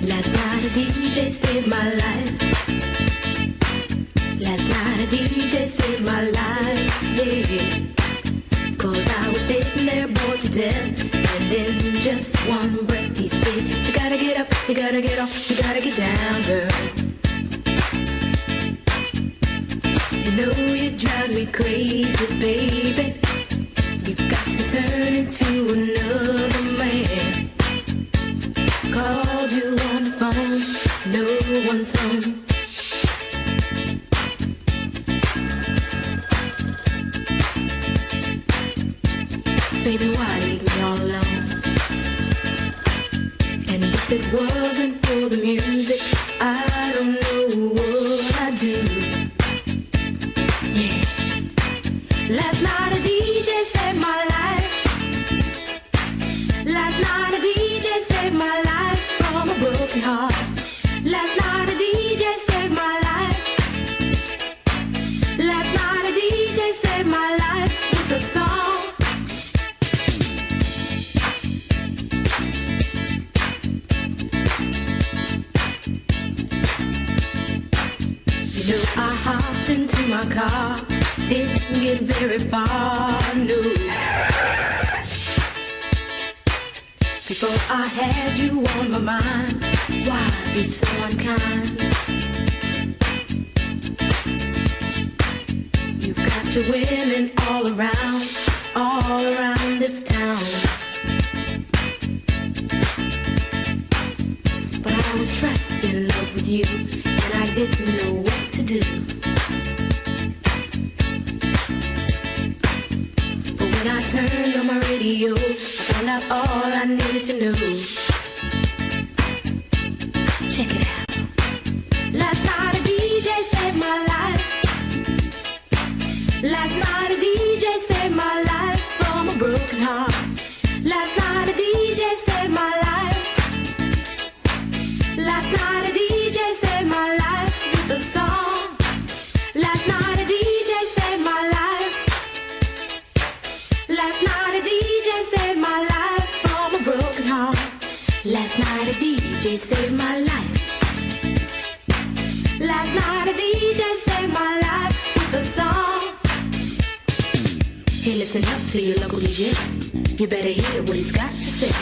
Last night a DJ saved my life. Last night a DJ saved my life, yeah. 'Cause I was sitting there bored to death, and in just one breath he said, you gotta get up, you gotta get off, you gotta get down, girl. You know you drive me crazy, baby. You've got me turning to another man. Called you on the phone, no one's home. Baby, why leave me all alone? And if it wasn't for the music, I don't know what I'd do. Yeah. Last night a DJ saved my life. Last night a DJ saved my life from a broken heart. Last night a DJ saved my life. Last night a DJ saved my life with a song. I hopped into my car, didn't get very far, no. Before I had you on my mind, why be so unkind? You've got your women all around this town. But I was trapped in love with you, and I didn't know what to do. But when I turned on my radio, I found out all I needed to know. Check it out. Last night a DJ saved my life. Last night a DJ saved my life from a broken heart. Last night a DJ saved my life. Last night a DJ saved my life with a song. Last night a DJ saved my life. Last night a DJ saved my life from a broken heart. Last night a DJ saved my life. Last night a DJ saved my life with a song. Hey, listen up to your local DJ. You better hear what he's got to say.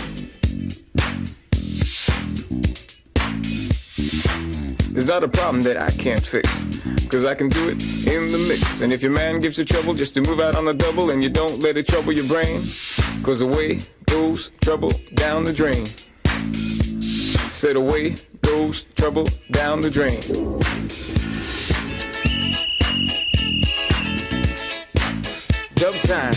There's not a problem that I can't fix, 'cause I can do it in the mix. And if your man gives you trouble just to move out on the double, and you don't let it trouble your brain, 'cause away goes trouble down the drain. Said away goes trouble down the drain. Dub time.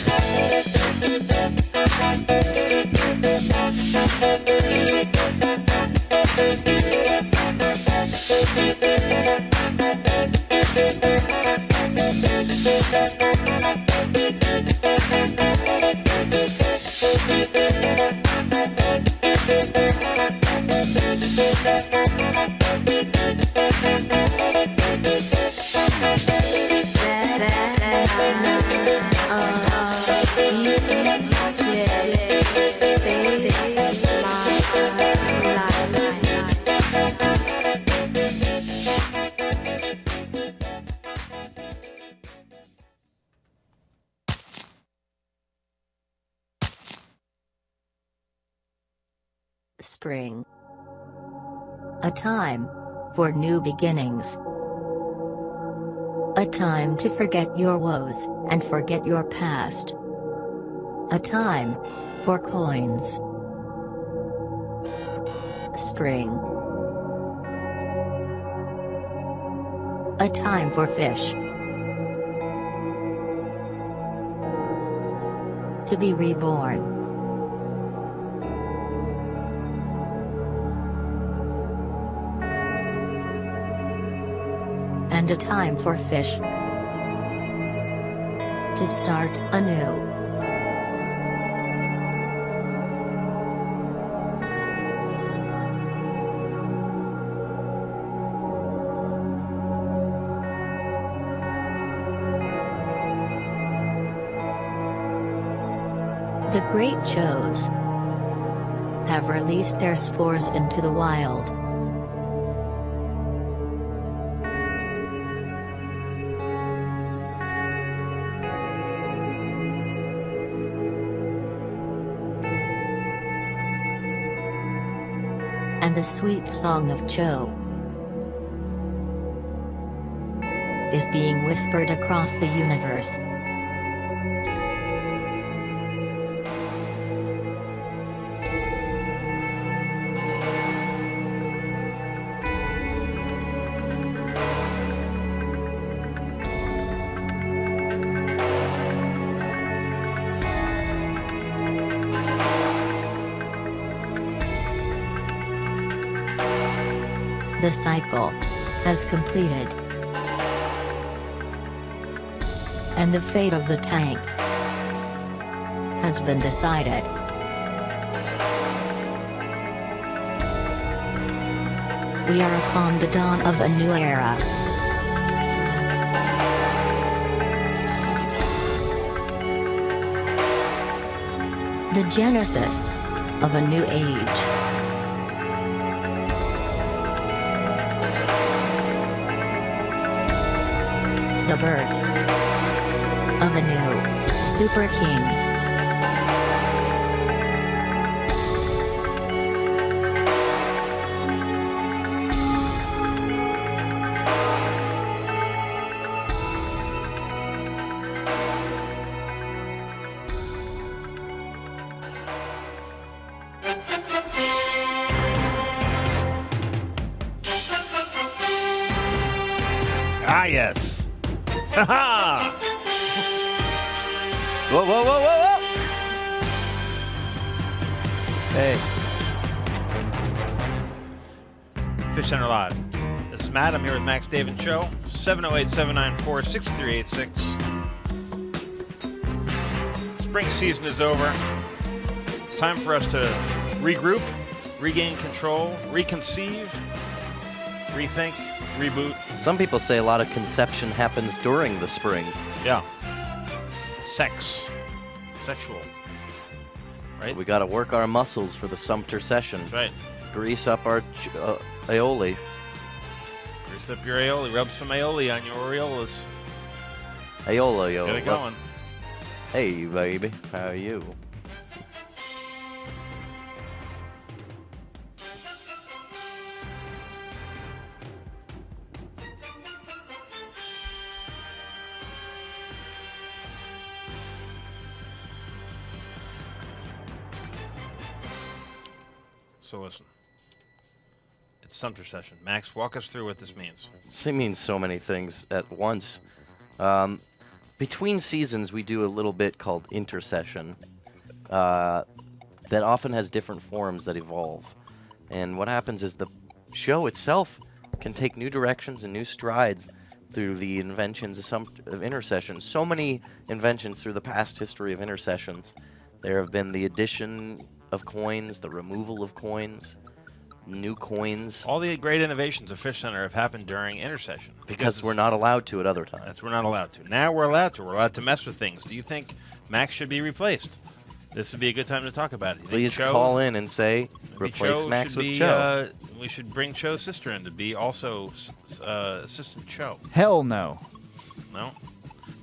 Spring. A time for new beginnings. A time to forget your woes and forget your past. A time for coins. Spring. A time for fish to be reborn. And a time for fish to start anew. The great chows have released their spores into the wild. And the sweet song of Cho is being whispered across the universe. The cycle has completed, and the fate of the tank has been decided. We are upon the dawn of a new era. The genesis of a new age. The birth of a new Super King. Ah, yes. Ha ha! Whoa, whoa, whoa, whoa, whoa! Hey. Fishcenter Live. This is Matt. I'm here with Max, Dave, and Cho. 708-794-6386. Spring season is over. It's time for us to regroup, regain control, reconceive, rethink, reboot. Some people say a lot of conception happens during the spring. Yeah. Sexual. Right? We got to work our muscles for the Sumpter Session. That's right. Grease up our aioli. Grease up your aioli. Rub some aioli on your areolas. Aiola, yo. Get it going. Hey, baby. How are you? So listen, it's Sumpter Session. Max, walk us through what this means. It means so many things at once. Between seasons, we do a little bit called intercession that often has different forms that evolve. And what happens is the show itself can take new directions and new strides through the inventions of intercession. So many inventions through the past history of intercessions. There have been the addition of coins, the removal of coins, new coins. All the great innovations of Fishcenter have happened during intercession. Because we're not allowed to at other times. That's we're not allowed to. Now we're allowed to. We're allowed to mess with things. Do you think Max should be replaced? This would be a good time to talk about it. Please call in and say, replace Max with Cho. We should bring Cho's sister in to be also Assistant Cho. Hell no. No?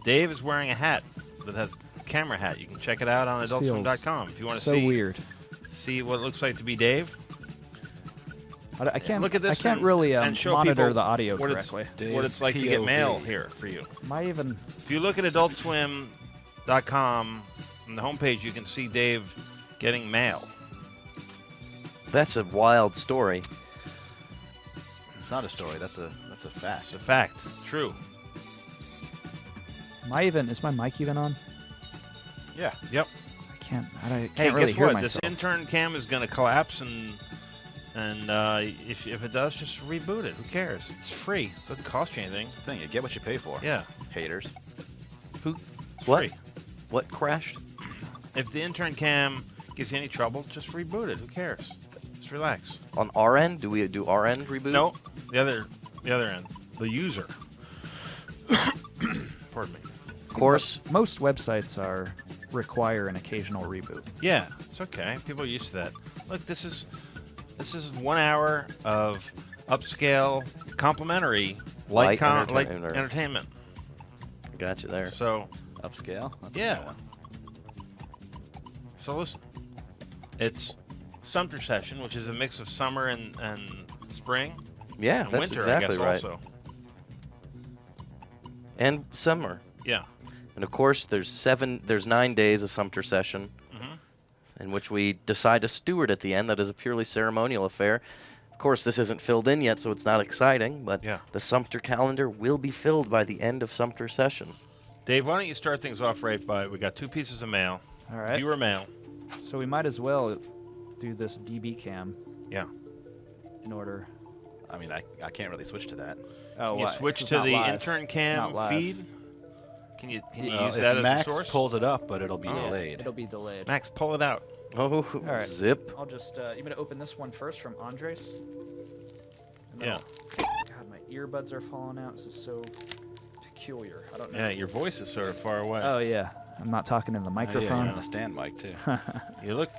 Dave is wearing a hat that has a camera hat. You can check it out on adultswim.com if you want to so weird. See what it looks like to be Dave. I can't look at this. I can't really show monitor people the audio what correctly. What it's like to get mail here for you. Am I even? If you look at adultswim.com on the homepage, you can see Dave getting mail. That's a wild story. It's not a story. That's a fact. It's a fact. True. Am I even? Is my mic even on? Yeah. Yep. I can't Hey, really guess hear what? myself. This intern cam is going to collapse, and if it does, just reboot it. Who cares? It's free. It doesn't cost you anything. Thing, you get what you pay for. Yeah. Haters. It's What? free. What crashed? If the intern cam gives you any trouble, just reboot it. Who cares? Just relax. On our end? Do we do our end reboot? No, the other end. The user. Pardon me. Of course. Most websites are require an occasional reboot. Yeah, it's okay. People are used to that. Look, this is 1 hour of upscale, complimentary, light entertainment. Got you there. So, Upscale? That's a yeah. good one. So listen, it's Sumpter Session, which is a mix of summer and spring. Yeah, and that's winter, exactly I guess, right. also. And summer. Yeah. And of course, there's 9 days of Sumpter Session, in which we decide to steward at the end. That is a purely ceremonial affair. Of course, this isn't filled in yet, so it's not exciting, but the Sumpter calendar will be filled by the end of Sumpter Session. Dave, why don't you start things off right by, we got 2 pieces of mail. All right. Viewer mail. So we might as well do this DB cam. Yeah. In order. I mean, I can't really switch to that. Oh, You switch to the intern cam feed? Can you use that as Max a source? pulls it up, but it'll be delayed. It'll be delayed. Max, pull it out. Oh, All right. zip. I'll just, you want to open this one first from Andres? And then Yeah. God, my earbuds are falling out. This is so peculiar. I don't know. Yeah, your voice is sort of far away. Oh, yeah. I'm not talking in the Yeah, microphone. you're on a stand mic, too. You look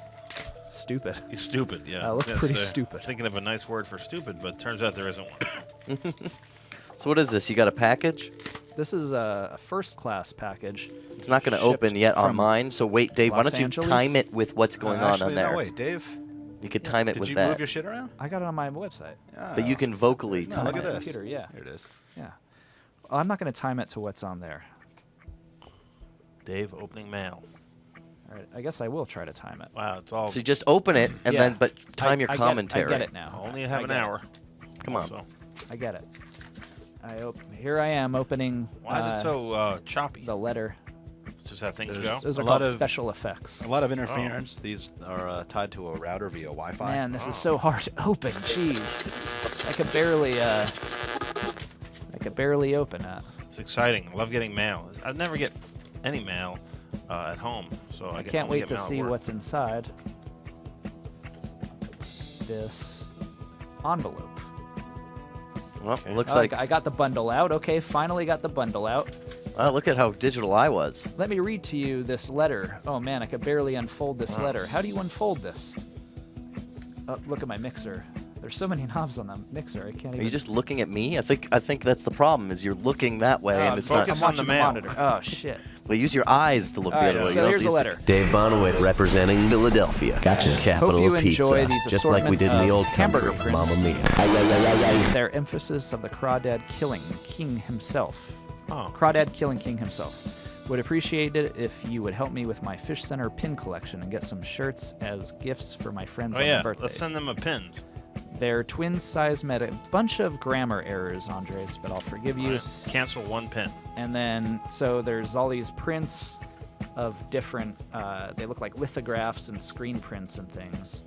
Stupid. stupid, yeah. I look Yes, pretty stupid. Thinking of a nice word for stupid, but turns out there isn't one. So what is this? You got a package? This is a first-class package. It's not going to Shipped open yet on from mine, so wait, Dave, why Los don't you Angeles? time it with what's going on Actually, there? No, wait, Dave. You could time it Did with you that. move your shit around? I got it on my website. But you can vocally No, time look my at this. computer, yeah. Here it is. Yeah. Well, I'm not going to time it to what's on there. Dave, opening mail. All right. I guess I will try to time it. Wow, it's all. So you just open it, and Yeah. but time your commentary. I get it now. only have I an get it. hour. Come on. So. I get it. Here I am opening Why is it so choppy? the letter. It's just how things There's- go. Those A are lot called of- special effects. A lot of interference. These are tied to a router via Wi-Fi. Man, this is so hard to open. Jeez. I could barely open that. It's exciting. I love getting mail. I never get any mail at home, so I get- can't only wait get to mail at see work. what's inside this envelope. Well, looks Oh, like. I got the bundle out. Okay, finally got the bundle out. Oh, look at how digital I was. Let me read to you this letter. Oh man, I could barely unfold this Wow. letter. How do you unfold this? Oh, look at my mixer. There's so many knobs on the mixer. I can't Are even. you just looking at me? I think that's the problem. Is you're looking that way, and it's not. focus I'm on the watching mail. monitor. Oh shit. Well, use your eyes to look All the right, other way. so You here's a don't letter. Dave Bonowitz representing Philadelphia. Gotcha. Capital Hope you of pizza. enjoy these Just like we did in the assortment old of hamburger country. prints. Mamma mia. Their emphasis of the Crawdad killing king himself. Oh. Crawdad killing king himself. Would appreciate it if you would help me with my Fishcenter pin collection and get some shirts as gifts for my friends Oh on yeah, their birthdays. let's send them a pin. They're twin size met a bunch of grammar errors, Andres, but I'll forgive you. Right. Cancel one pin. And then, so there's all these prints of different, they look like lithographs and screen prints and things.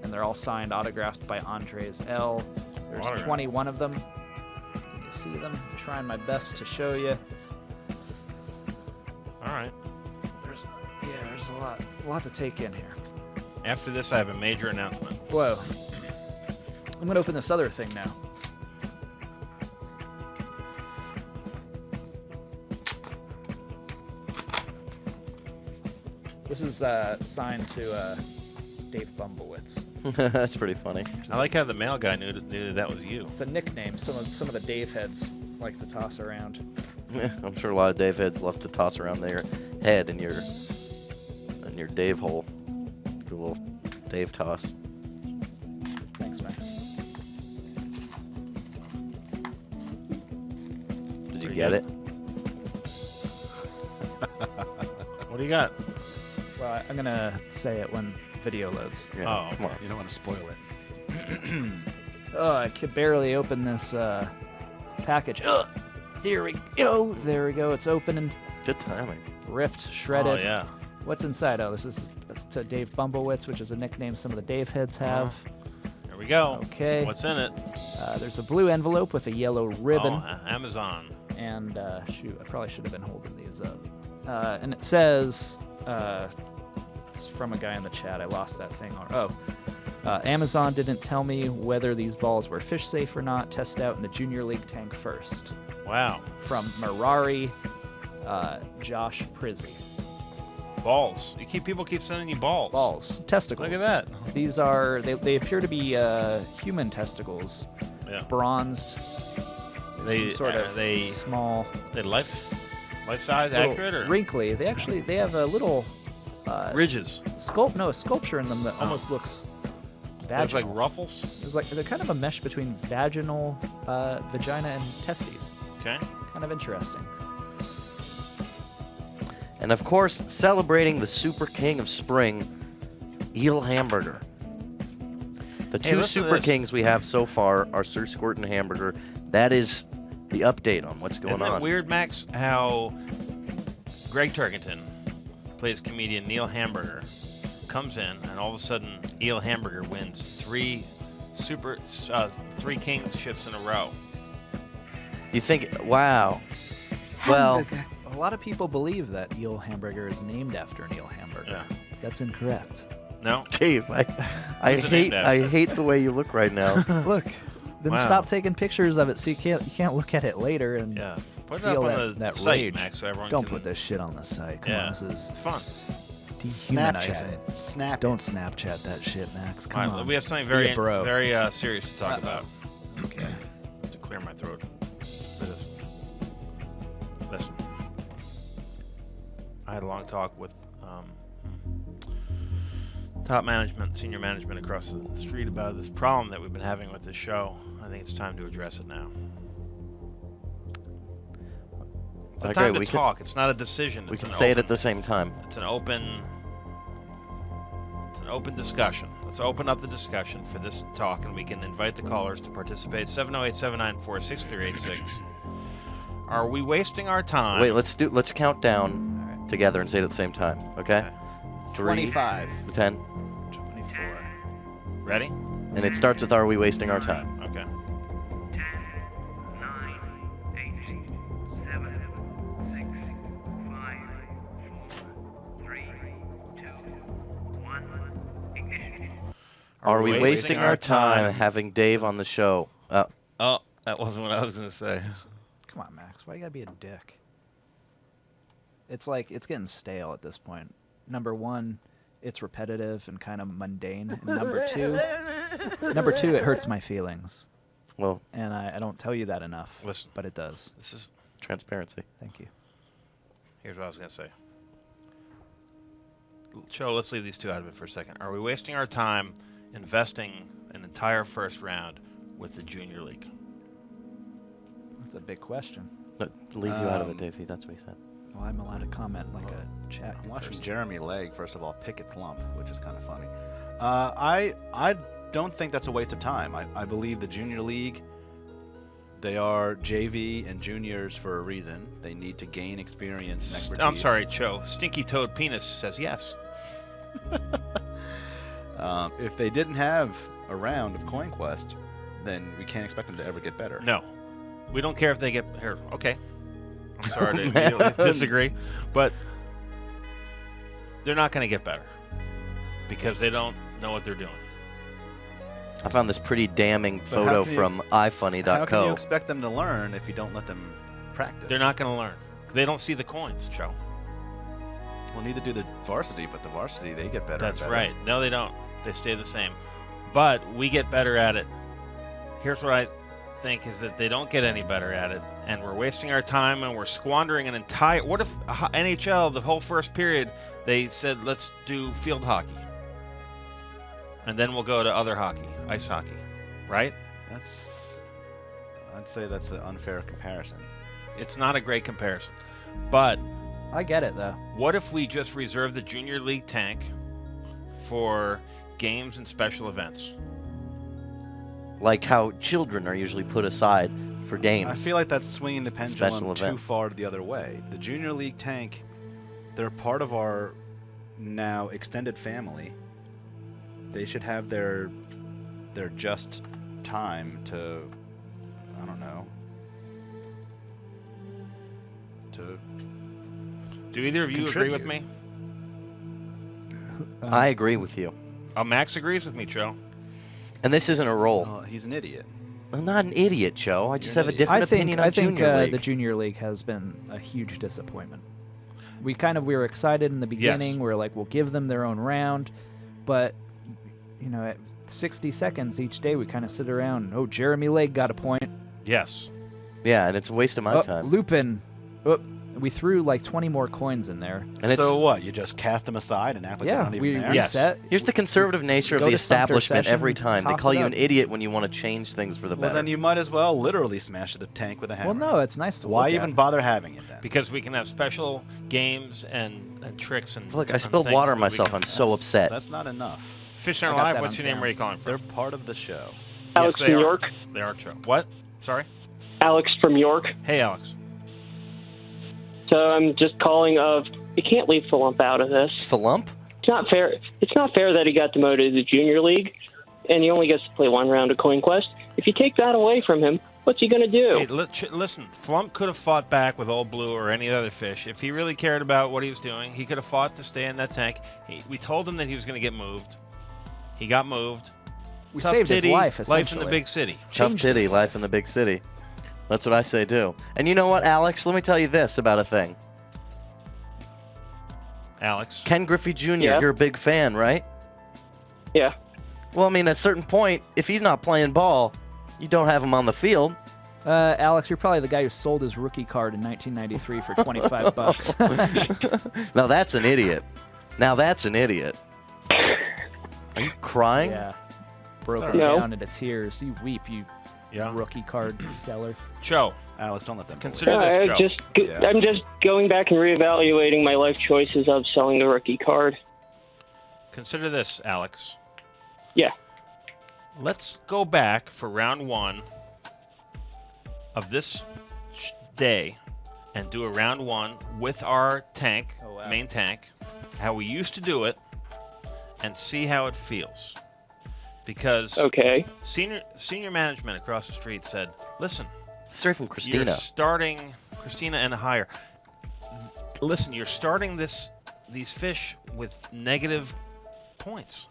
And they're all signed, autographed by Andres L. There's Autograph. 21 of them. Can you see them? I'm trying my best to show you. All right. There's a lot to take in here. After this, I have a major announcement. Whoa. I'm going to open this other thing now. This is signed to Dave Bumblewitz. That's pretty funny. I like how the mail guy knew that was you. It's a nickname some of the Dave heads like to toss around. I'm sure a lot of Dave heads love to toss around their head in your Dave hole. The little Dave toss. Thanks, Max. Did you Pretty get good. it? What do you got? Well, I'm gonna say it when video loads. Yeah. Oh, Come on. You don't want to spoil it. Oh, I could barely open this package. Ugh. Here we go. There we go. It's opening. Good timing. Ripped, shredded. Oh yeah. What's inside? Oh, that's to Dave Bumblewitz, which is a nickname some of the Dave heads have. There we go. Okay. What's in it? There's a blue envelope with a yellow ribbon. Oh, Amazon. And shoot, I probably should have been holding these up. And it says, it's from a guy in the chat. I lost that thing. Amazon didn't tell me whether these balls were fish safe or not. Test out in the junior league tank first. Wow. From Mirari, Josh Prizzi. Balls. People keep sending you balls. Balls. Testicles. Look at that. These are, they appear to be human testicles. Yeah. Bronzed. They sort of small. They life size accurate or wrinkly. They have a little ridges. Sculpture in them that almost looks vaginal. Looks like ruffles. They're kind of a mesh between vagina and testes. Okay. Kind of interesting. And of course, celebrating the super king of spring, Eel Hamburger. The two super kings we have so far are Sir Squirt and Hamburger. That is the update on what's going on. Isn't it weird, Max, how Greg Turkington plays comedian Neil Hamburger, comes in, and all of a sudden Eel Hamburger wins three kingships in a row. You think, wow. Well, a lot of people believe that Eel Hamburger is named after Neil Hamburger. Yeah. That's incorrect. No? Dave, I hate the way you look right now. Look, then stop taking pictures of it so you can't look at it later and Put it feel up on that the site, rage. Max, so everyone Don't can... put this shit on the site. Come on, this is it's fun. dehumanizing. Snapchat it. Snap Don't Snapchat that shit, Max. Come All right, on. we have something Be a very bro. very serious to talk about. Okay. To clear my throat. Listen. I had a long talk with top management, senior management across the street about this problem that we've been having with this show. I think it's time to address it now. It's a time to talk. It's not a decision. We can say it at the same time. It's an open discussion. Let's open up the discussion for this talk, and we can invite the callers to participate. 708-794-6386. Are we wasting our time? Wait, let's count down together and say it at the same time, okay? 25. 10. 24. Ready? And it starts with, are we wasting our time? Okay. 10, 9, 8, 7, 6, 5, 4, 3, 2, 1, ignition. Are we wasting our time having Dave on the show? Oh, that wasn't what I was going to say. Come on, Max. Why you gotta be a dick? It's like, it's getting stale at this point. Number one, it's repetitive and kind of mundane. And number two, it hurts my feelings. Well, and I don't tell you that enough. Listen, but it does. This is transparency. Thank you. Here's what I was going to say. Joe, let's leave these two out of it for a second. Are we wasting our time investing an entire first round with the Junior League? That's a big question. Leave you out of it, Davey. That's what he said. Well, I'm allowed to comment like a chat. I'm watching Jeremy Legg, first of all, pick a clump, which is kind of funny. I don't think that's a waste of time. I believe the Junior League, they are JV and juniors for a reason. They need to gain experience and expertise. I'm sorry, Joe. Stinky Toad Penis says yes. If they didn't have a round of Coin Quest, then we can't expect them to ever get better. No. We don't care if they get here. Okay. I'm sorry to immediately disagree, but they're not going to get better because they don't know what they're doing. I found this pretty damning photo from ifunny.co. How can you expect them to learn if you don't let them practice? They're not going to learn. They don't see the coins, Joe. Well, neither do the varsity, but the varsity, they get better. That's and better. right. No, they don't. They stay the same. But we get better at it. Here's what I think is that they don't get any better at it, and we're wasting our time, and we're squandering an entire... What if NHL, the whole first period, they said, let's do field hockey, and then we'll go to other hockey, ice hockey, right? I'd say that's an unfair comparison. It's not a great comparison, but... I get it, though. What if we just reserve the Junior League tank for games and special events? Like how children are usually put aside for games. I feel like that's swinging the pendulum too far the other way. The Junior League tank, they're part of our now extended family. They should have their just time to, I don't know, to Do either of you agree with me? I agree with you. Max agrees with me, Joe. And this isn't a role. He's an idiot. I'm not an idiot, Joe. I just have a different opinion on Junior League. The Junior League has been a huge disappointment. We were excited in the beginning. We're like, we'll give them their own round, but at 60 seconds each day, we kind of sit around. Oh, Jeremy Lake got a point. Yes. Yeah, and it's a waste of my time. Lupin. We threw like 20 more coins in there. And so what? You just cast them aside and act like they're not even there? Reset. Here's the conservative nature of Go the to Sumpter establishment Session, every time. They toss call it you up. an idiot when you want to change things for the Well, better. then you might as well literally smash the tank with a hammer. Well, no, it's nice to Why look even at. bother having it then? Because we can have special games and tricks and Look, I different spilled things water on that we myself. can- I'm so upset. That's not enough. Fishcenter I got Live, that what's on your name? camera. Where are you calling They're from? part of the show. Alex Yes, they from are. York. They are true. What? Sorry? Alex from York. Hey, Alex. So I'm just calling of you can't leave Flump out of this. Flump? It's not fair. It's not fair that he got demoted to the junior league, and he only gets to play one round of Coin Quest. If you take that away from him, what's he going to do? Hey, listen, Flump could have fought back with Old Blue or any other fish. If he really cared about what he was doing, he could have fought to stay in that tank. We told him that he was going to get moved. He got moved. We Tough saved his titty, life, life in the essentially. big city. Tough Changed titty, his life in the big city. That's what I say, too. And you know what, Alex? Let me tell you this about a thing. Alex. Ken Griffey Jr., Yeah. you're a big fan, right? Yeah. Well, I mean, at a certain point, if he's not playing ball, you don't have him on the field. Alex, you're probably the guy who sold his rookie card in 1993 for 25 bucks. Now that's an idiot. Now that's an idiot. Are you crying? Yeah. Broke her No. down into tears. You weep, you Yeah. rookie card seller. Joe, Alex, don't let them. consider No, this, Joe. Yeah. I'm just going back and reevaluating my life choices of selling the rookie card. Consider this, Alex. Yeah. Let's go back for round one of this day and do a round one with our tank, Oh, wow. main tank, how we used to do it, and see how it feels. Because Okay. senior management across the street said, listen, Straight from you're Christina. starting Christina and higher. Listen, you're starting these fish with negative points.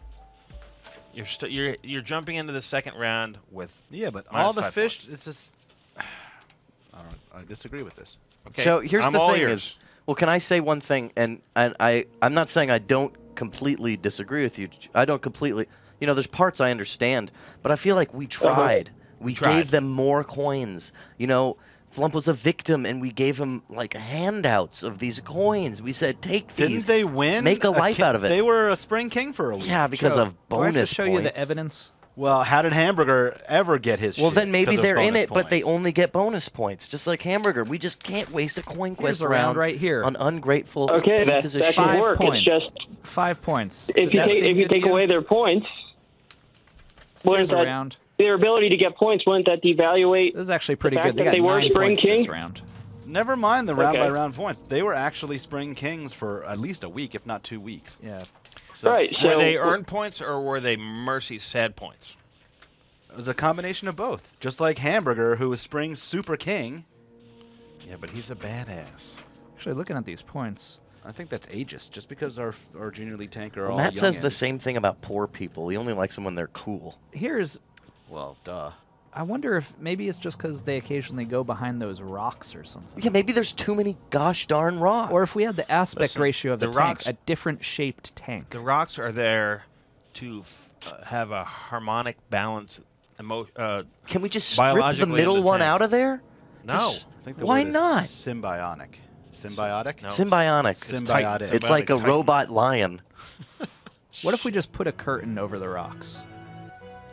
You're jumping into the second round with Yeah, but minus all the 5 fish. points. It's just. I disagree with this. Okay, So here's I'm the all thing ears. is, well, can I say one thing? And I'm not saying I don't completely disagree with you. I don't completely. There's parts I understand, but I feel like we tried. We tried. gave them more coins. Flump was a victim, and we gave him like handouts of these coins. We said, take these. Didn't they win? Make a life out of it. They were a spring king for a week. Yeah, because Joe, of do I have bonus to show you the points. evidence? Well, how did Hamburger ever get his? Well, shit? then maybe 'Cause of they're in bonus it, but they points. only get bonus points, just like Hamburger. We just can't waste a coin quest a round right here. on ungrateful Okay, pieces of that shit. should 5 work. points. It's just 5 points. if you That take seem if you good to take away their points, wouldn't Here's a that round. their ability to get points wouldn't that devaluate? This is actually pretty fact good. They that got they were 9 Spring points this King? round. Never mind the round by Okay. round points. They were actually spring kings for at least a week, if not 2 weeks. Yeah. So Right. Were So they earned points or were they mercy sad points? It was a combination of both. Just like Hamburger, who was spring super king. Yeah, but he's a badass. Actually, looking at these points, I think that's ageist. Just because our junior league tank are all Matt says the youngins. same thing about poor people. He only likes them when they're cool. here's. Well, duh. I wonder if maybe it's just because they occasionally go behind those rocks or something. Yeah, maybe there's too many gosh darn rocks. Or if we had the aspect Listen, ratio of the, the tank, rocks- a different shaped tank. The rocks are there to have a harmonic balance. Can we just strip the biologically in middle the one tank. out of there? No. I think the Why word is not? Symbiotic. Symbiotic? No. Symbiotic. Symbiotic. It's like a Symbiotic robot lion. What if we just put a curtain over the rocks?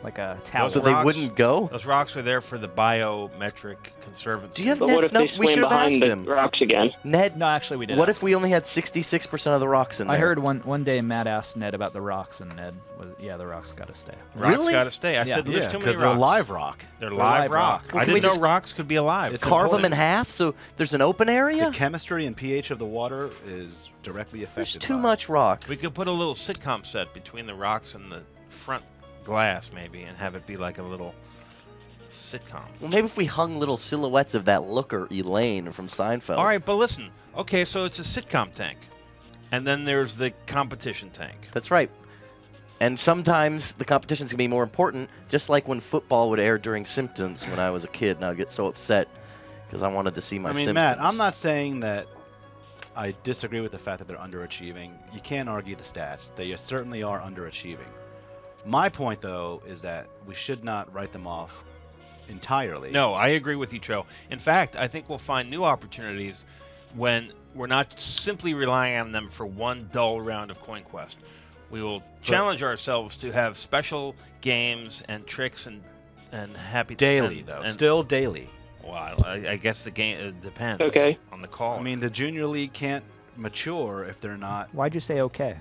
Like a tower. So they rocks- wouldn't go? Those rocks are there for the biometric conservancy. Do you have but what Ned's if they note? We swim should have asked behind the him. rocks again? Ned, No, actually, we did. what if we only had 66% of the rocks in there? I heard one day Matt asked Ned about the rocks, and Ned was, yeah, the rocks got to stay. Rocks Really? got to stay. I Yeah. said there's Yeah, too many because rocks. they're live rock. They're They're live live rock. rock. Well, I can we didn't know just rocks could be alive. It's Carve them important. in half so there's an open area? The chemistry and pH of the water is directly There's affected. too by much rocks. We could put a little sitcom set between the rocks and the front glass, maybe, and have it be like a little sitcom. Well, maybe if we hung little silhouettes of that looker, Elaine, from Seinfeld. All right, but listen. Okay, so it's a sitcom tank, and then there's the competition tank. That's right. And sometimes the competitions can be more important, just like when football would air during Simpsons when I was a kid, and I would get so upset because I wanted to see my I mean, Simpsons. Matt, I'm not saying that I disagree with the fact that they're underachieving. You can't argue the stats. They certainly are underachieving. My point, though, is that we should not write them off entirely. No, I agree with you, Joe. In fact, I think we'll find new opportunities when we're not simply relying on them for one dull round of Coin Quest. We will challenge ourselves to have special games and tricks and happy daily, though. Still daily. Well, I guess the game depends on the call. I mean, the Junior League can't mature if they're not. Why'd you say okay?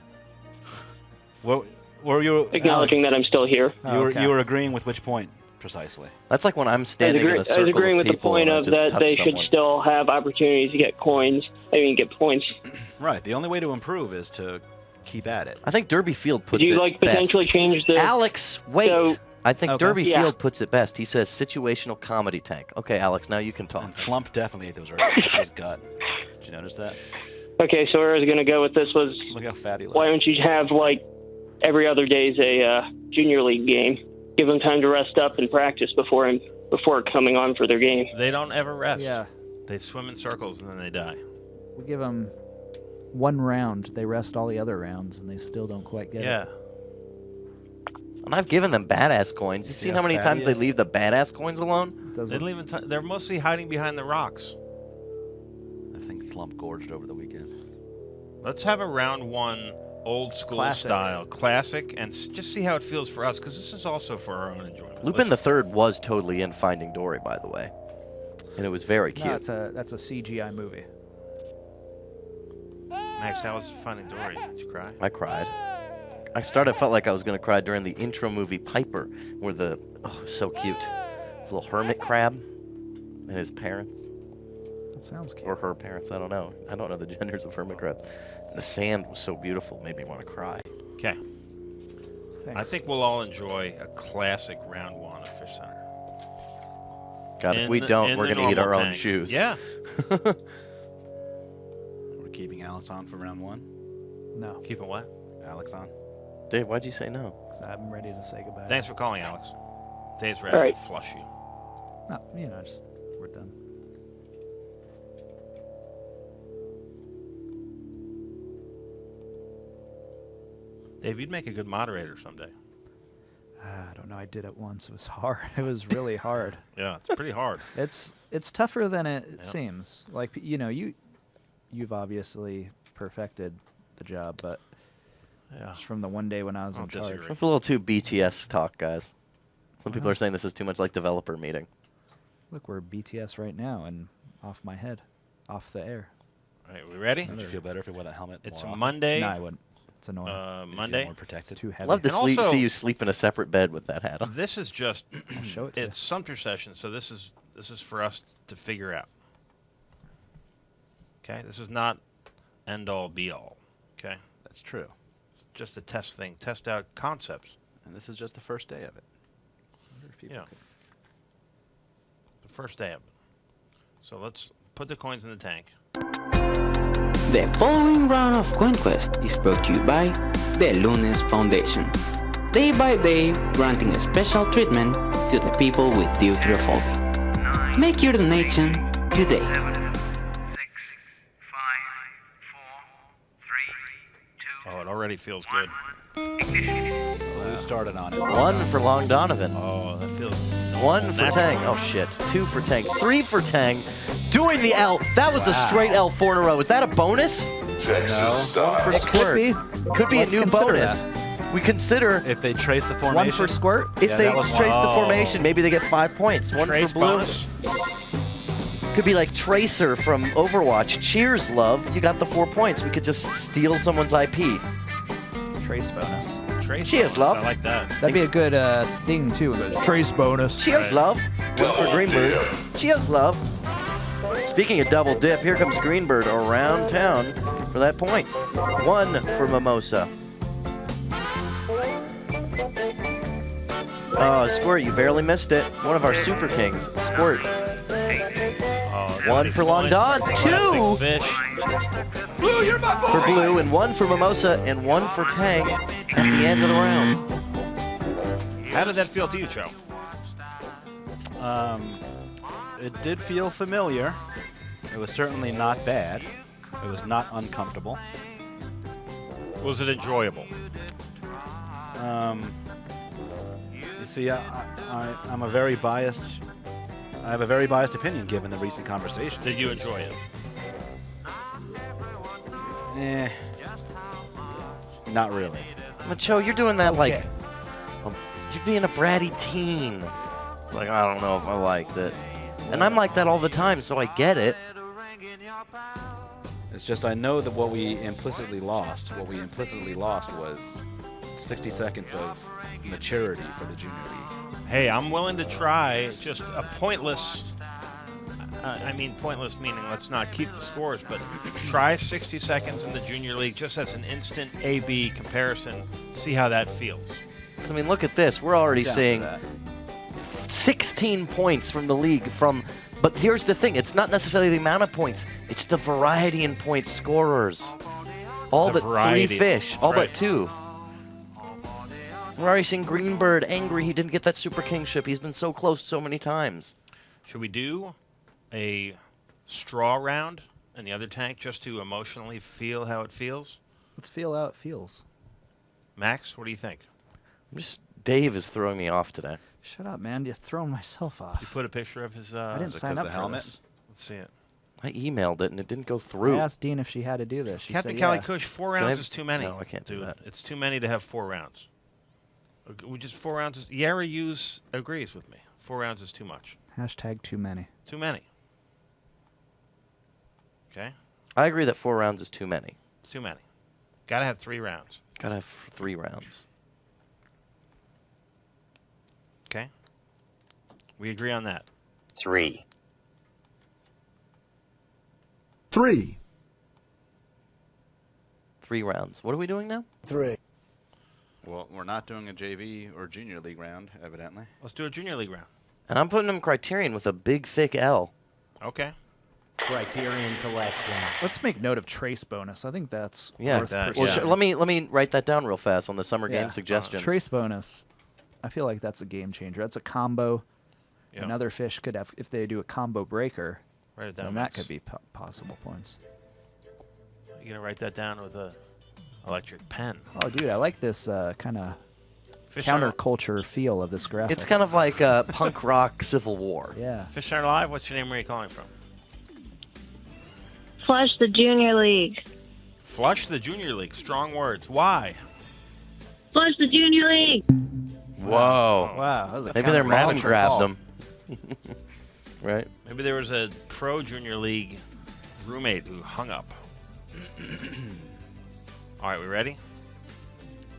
What were you acknowledging that I'm still here? You were agreeing with which point precisely? That's like when I'm standing in a circle I was agreeing of with the people point and I of just that touch they someone. should still have opportunities to get coins. Get points. Right. The only way to improve is to keep at it. I think Derby Field puts Do you it potentially best. change the Alex, wait. So, I think Derby Yeah. Field puts it best. He says situational comedy tank. Okay, Alex, now you can talk. And Flump definitely ate those his gut. Did you notice that? Okay, so where I was going to go with this was, Look how fat he looks. why don't you have every other day's a Junior League game? Give them time to rest up and practice before coming on for their game. They don't ever rest. Yeah. They swim in circles and then they die. We give them one round. They rest all the other rounds, and they still don't quite get it. And I've given them badass coins. You seen how many times they leave the badass coins alone? They're mostly hiding behind the rocks. I think Flump gorged over the weekend. Let's have a round one, old school style, classic, and just see how it feels for us, because this is also for our own enjoyment. Lupin the Third was totally in Finding Dory, by the way, and it was very cute. No, that's a CGI movie. Max, how was Finding Dory? Did you cry? I cried. I felt like I was going to cry during the intro movie Piper, where so cute. This little hermit crab and his parents. That sounds cute. Or her parents, I don't know. I don't know the genders of hermit crabs. And the sand was so beautiful, made me want to cry. Okay. I think we'll all enjoy a classic round one of Fishcenter. God, if we don't, we're going to eat our own tank. shoes. Yeah. We're keeping Alex on for round one? No. Keeping what? Alex on. Dave, why'd you say no? Because I'm ready to say goodbye. Thanks for calling, Alex. Dave's ready All right. to flush you. No, just we're done. Dave, you'd make a good moderator someday. I don't know. I did it once. It was hard. It was really hard. Yeah, it's pretty hard. It's tougher than it seems. Like you've obviously perfected the job, but just from the one day when I was in charge. That's a little too BTS talk, guys. Some people are saying this is too much like developer meeting. Look, we're BTS right now, and off my head, off the air. All right, we ready? Would you feel better if you wore that helmet? It's more often? Monday. No, I wouldn't. It's annoying. Monday. More protected. It's too heavy. Love to And also- see you sleep in a separate bed with that hat on. This is just I'll show it to it's Sumpter Session, so this is for us to figure out. Okay, this is not end all be all. Okay, That's true. it's just a test thing, test out concepts. And this is just the first day of it. I wonder if people Yeah. could- The first day of it. So let's put the coins in the tank. The following round of CoinQuest is brought to you by the Lunes Foundation. Day by day, granting a special treatment to the people with deuterophobia. Make your donation today. 7, 6, 5, 4, 3, 2, Oh, it already feels good. Who started on it? 1 for Long Donovan. Oh, that feels 1 for Tang. Oh, shit. 2 for Tang. 3 for Tang. Doing the L. That was a straight L 4 in a row. Is that a bonus? Texas style. For It could be. Could be Let's a new consider bonus. We consider If they trace the formation. One for squirt. if Yeah, they that was trace the one. formation, maybe they get 5 points. 1 Trace for blue. bonus. Could be like Tracer from Overwatch. Cheers, love. You got the 4 points. We could just steal someone's IP. Trace bonus. Trace Cheers, bonus. love. I like that. That'd be a good sting too. It goes, Trace bonus. Cheers, love. 1 for Greenbird. Cheers, love. Speaking of double dip, here comes Greenbird around town for that point. 1 for Mimosa. Oh, Squirt, you barely missed it. One of our Super Kings. Squirt. Oh, 1 for Long Don. 2 Fish. for Blue, and 1 for Mimosa, and 1 for Tang at the end of the round. How did that feel to you, Joe? It did feel familiar. It was certainly not bad. It was not uncomfortable. Was it enjoyable? You see, I'm a very biased. I have a very biased opinion given the recent conversation. Did you enjoy it? Not really. But Joe, you're doing that like you're being a bratty teen. It's like, I don't know if I liked it. And I'm like that all the time, so I get it. It's just I know that what we implicitly lost was 60 seconds of maturity for the junior league. Hey, I'm willing to try just a pointless. I mean, pointless meaning let's not keep the scores, but try 60 seconds in the junior league just as an instant A/B comparison. See how that feels. I mean, look at this. We're already seeing 16 points from the league but here's the thing. It's not necessarily the amount of points. It's the variety in point scorers. All but 3 fish. All but 2. We're already seeing Greenbird angry he didn't get that Super Kingship. He's been so close so many times. Should we do a straw round in the other tank just to emotionally feel how it feels? Let's feel how it feels. Max, what do you think? Dave is throwing me off today. Shut up, man. You're throwing myself off. You put a picture of his... I didn't sign up for this. Let's see it. I emailed it, and it didn't go through. I asked Dean if she had to do this. She Captain said, Cali yeah. Kush, 4 rounds is too many. No, I can't do that. It's too many to have 4 rounds. We just 4 rounds is... Yara Hughes agrees with me. 4 rounds is too much. Hashtag too many. Too many. Okay? I agree that 4 rounds is too many. It's too many. Gotta have 3 rounds. Gotta have 3 rounds. Okay? We agree on that. 3. 3 rounds. What are we doing now? 3. Well, we're not doing a JV or junior league round, evidently. Let's do a junior league round. And I'm putting them Criterion with a big, thick L. Okay. Criterion Collection. Let's make note of trace bonus. I think that's Well, worth pursuing. let me write that down real fast on the summer game suggestions. Trace bonus. I feel like that's a game changer. That's a combo. Yep. Another fish could have, if they do a combo breaker, Write it down. then that could be possible points. You gonna write that down with a electric pen? Oh, dude, I like this kind of Fishcenter- counterculture feel of this graphic. It's kind of like a punk rock Civil War. Yeah. Fishcenter Live, what's your name? Where are you calling from? Flush the Junior League. Flush the Junior League. Strong words. Why? Flush the Junior League. Whoa. Wow. That was a Maybe their mom counter-amateur grabbed call. them. Right? Maybe there was a pro Junior League roommate who hung up. All right, we ready?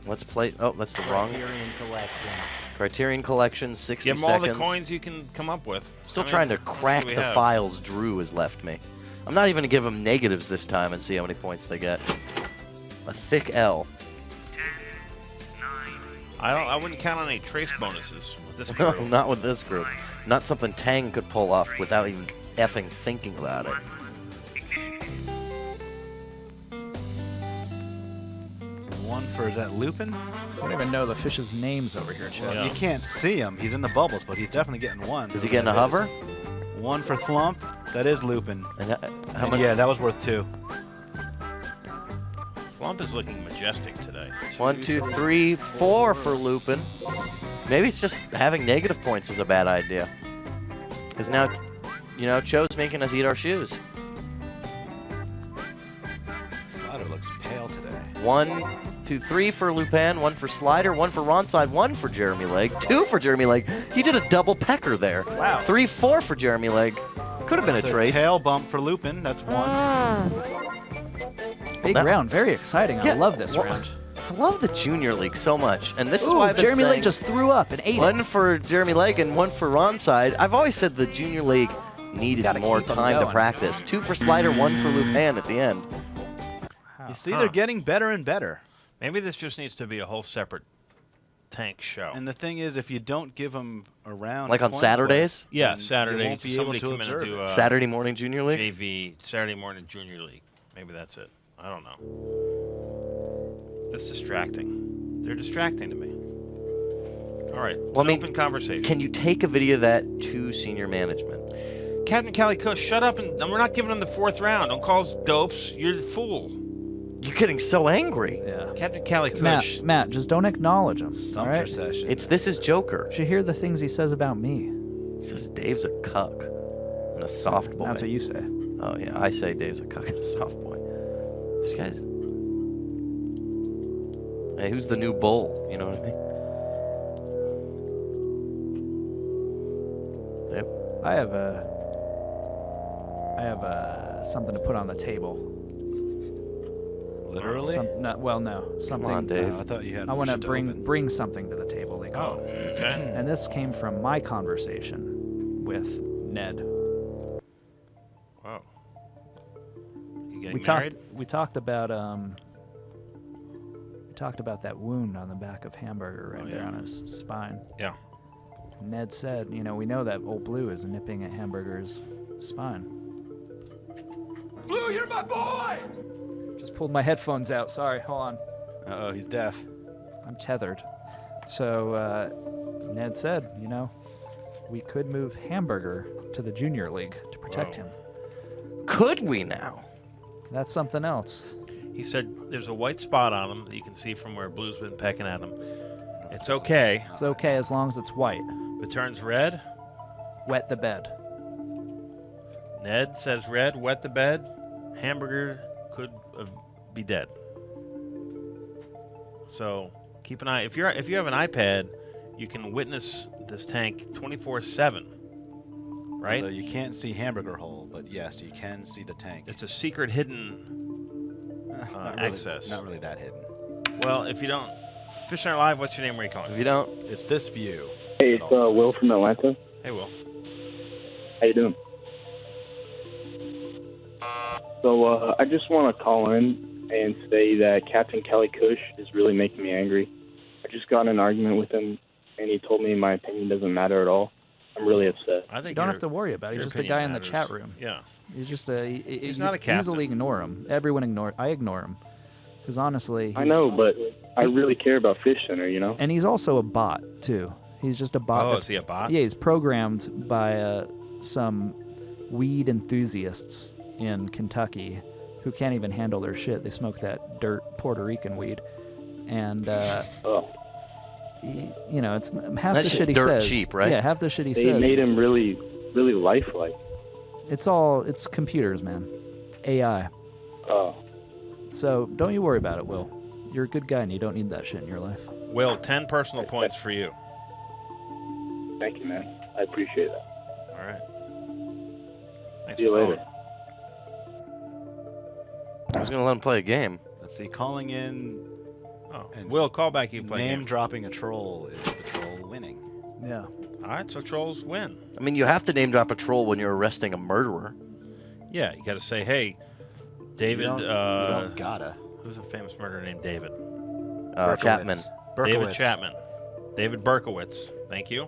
Let's play. Oh, that's the wrong. Criterion Collection. Criterion Collection, 60 Give them all seconds. the coins you can come up with. Still I mean, trying to what do crack we the have? files Drew has left me. I'm not even going to give them negatives this time and see how many points they get. A thick L. I wouldn't count on any trace bonuses with this crew. Not with this group. Not something Tang could pull off without even effing thinking about it. One for, is that Lupin? I don't even know the fish's names over here, Chad. Well, you can't see him. He's in the bubbles, but he's definitely getting one. Is he getting a hover? One for Thlump. That is Lupin. And how And much? yeah, that was worth 2. Flump is looking majestic today. 1, 2, 3, 4 for Lupin. Maybe it's just having negative points was a bad idea. Because now, you know, Cho's making us eat our shoes. Slider looks pale today. 1, 2, 3 for Lupin, 1 for Slider, 1 for Ronside, 1 for Jeremy Legg, 2 for Jeremy Legg. He did a double pecker there. Wow. 3, 4 for Jeremy Legg. Could have been a That's trace. tail bump for Lupin. That's 1. Big round. Very exciting. Yeah, I love this well, round. I love the Junior League so much, and this is Ooh, why I've been Jeremy saying Lake just threw up and ate it. 1 for Jeremy Legg and 1 for Ronside. I've always said the Junior League needs Gotta more keep 'em time to going. practice. 2 for Slider, 1 for Lupin at the end. You see, they're getting better and better. Maybe this just needs to be a whole separate tank show. And the thing is, if you don't give them a round, Like on coin Saturdays? quest, Yeah, then Saturday. you won't be Somebody able to come in and observe do it. Saturday morning Junior League? JV, Saturday morning Junior League. Maybe that's it. I don't know. It's distracting. They're distracting to me. All right. It's Well, an open conversation. Can you take a video of that to senior management? Captain Cali Kush, shut up, and we're not giving him the 4th round. Don't call us dopes. You're the fool. You're getting so angry. Yeah. Captain Cali Kush. Matt, just don't acknowledge him. Sumpter Session. This is Joker. You should hear the things he says about me. He says Dave's a cuck and a soft boy. That's what you say. Oh yeah, I say Dave's a cuck and a soft boy. These guys. Hey, who's the new bull? You know what I mean? Yep. I have something to put on the table. Literally? Something. Come on, Dave. I thought you had. I want to shit open. bring something to the table. They call it. Okay. And this came from my conversation with Ned. Wow. You getting married? We talked about that wound on the back of Hamburger right there on his spine. Yeah. Ned said, we know that old Blue is nipping at Hamburger's spine. Blue, you're my boy! Just pulled my headphones out. Sorry, hold on. Uh-oh, he's deaf. I'm tethered. So Ned said, we could move Hamburger to the Junior League to protect him. Could we now? That's something else. He said there's a white spot on him that you can see from where Blue's been pecking at him. It's okay. It's okay as long as it's white. If it turns red, wet the bed. Ned says red, wet the bed. Hamburger could be dead. So keep an eye. If you have an iPad, you can witness this tank 24/7. Right? Although you can't see Hamburger Hole, but yes, you can see the tank. It's a secret hidden access. Not really that hidden. Well, if you don't, Fishcenter Live, what's your name? Where are you calling? If you don't, it's this view. Hey, it's Will from Atlanta. Hey, Will. How you doing? So I just want to call in and say that Captain Kelly Kush is really making me angry. I just got in an argument with him, and he told me my opinion doesn't matter at all. I'm really upset. I think you don't have to worry about it. He's just a guy in the chat room. Yeah. He's just he's not a captain. Easily ignore him. Everyone I ignore him. Because honestly... I know, but I really care about Fishcenter, And he's also a bot, too. He's just a bot. Oh, is he a bot? Yeah, he's programmed by some weed enthusiasts in Kentucky who can't even handle their shit. They smoke that dirt Puerto Rican weed. And... it's half that the shit he dirt says. Cheap, right? Yeah, half the shit he they says. They made him really, really lifelike. It's computers, man. It's AI. Oh. So don't you worry about it, Will. You're a good guy and you don't need that shit in your life. Will, 10 personal points for you. Thank you, man. I appreciate that. All right. Thanks See you for later. I was going to let him play a game. Let's see, calling in... Oh, Will, call back. You play name game. dropping a troll is the troll winning. Yeah. All right, so trolls win. I mean, you have to name drop a troll when you're arresting a murderer. Yeah, you got to say, hey, David. You don't gotta. Who's a famous murderer named David? Chapman. David Chapman. David Berkowitz. Thank you.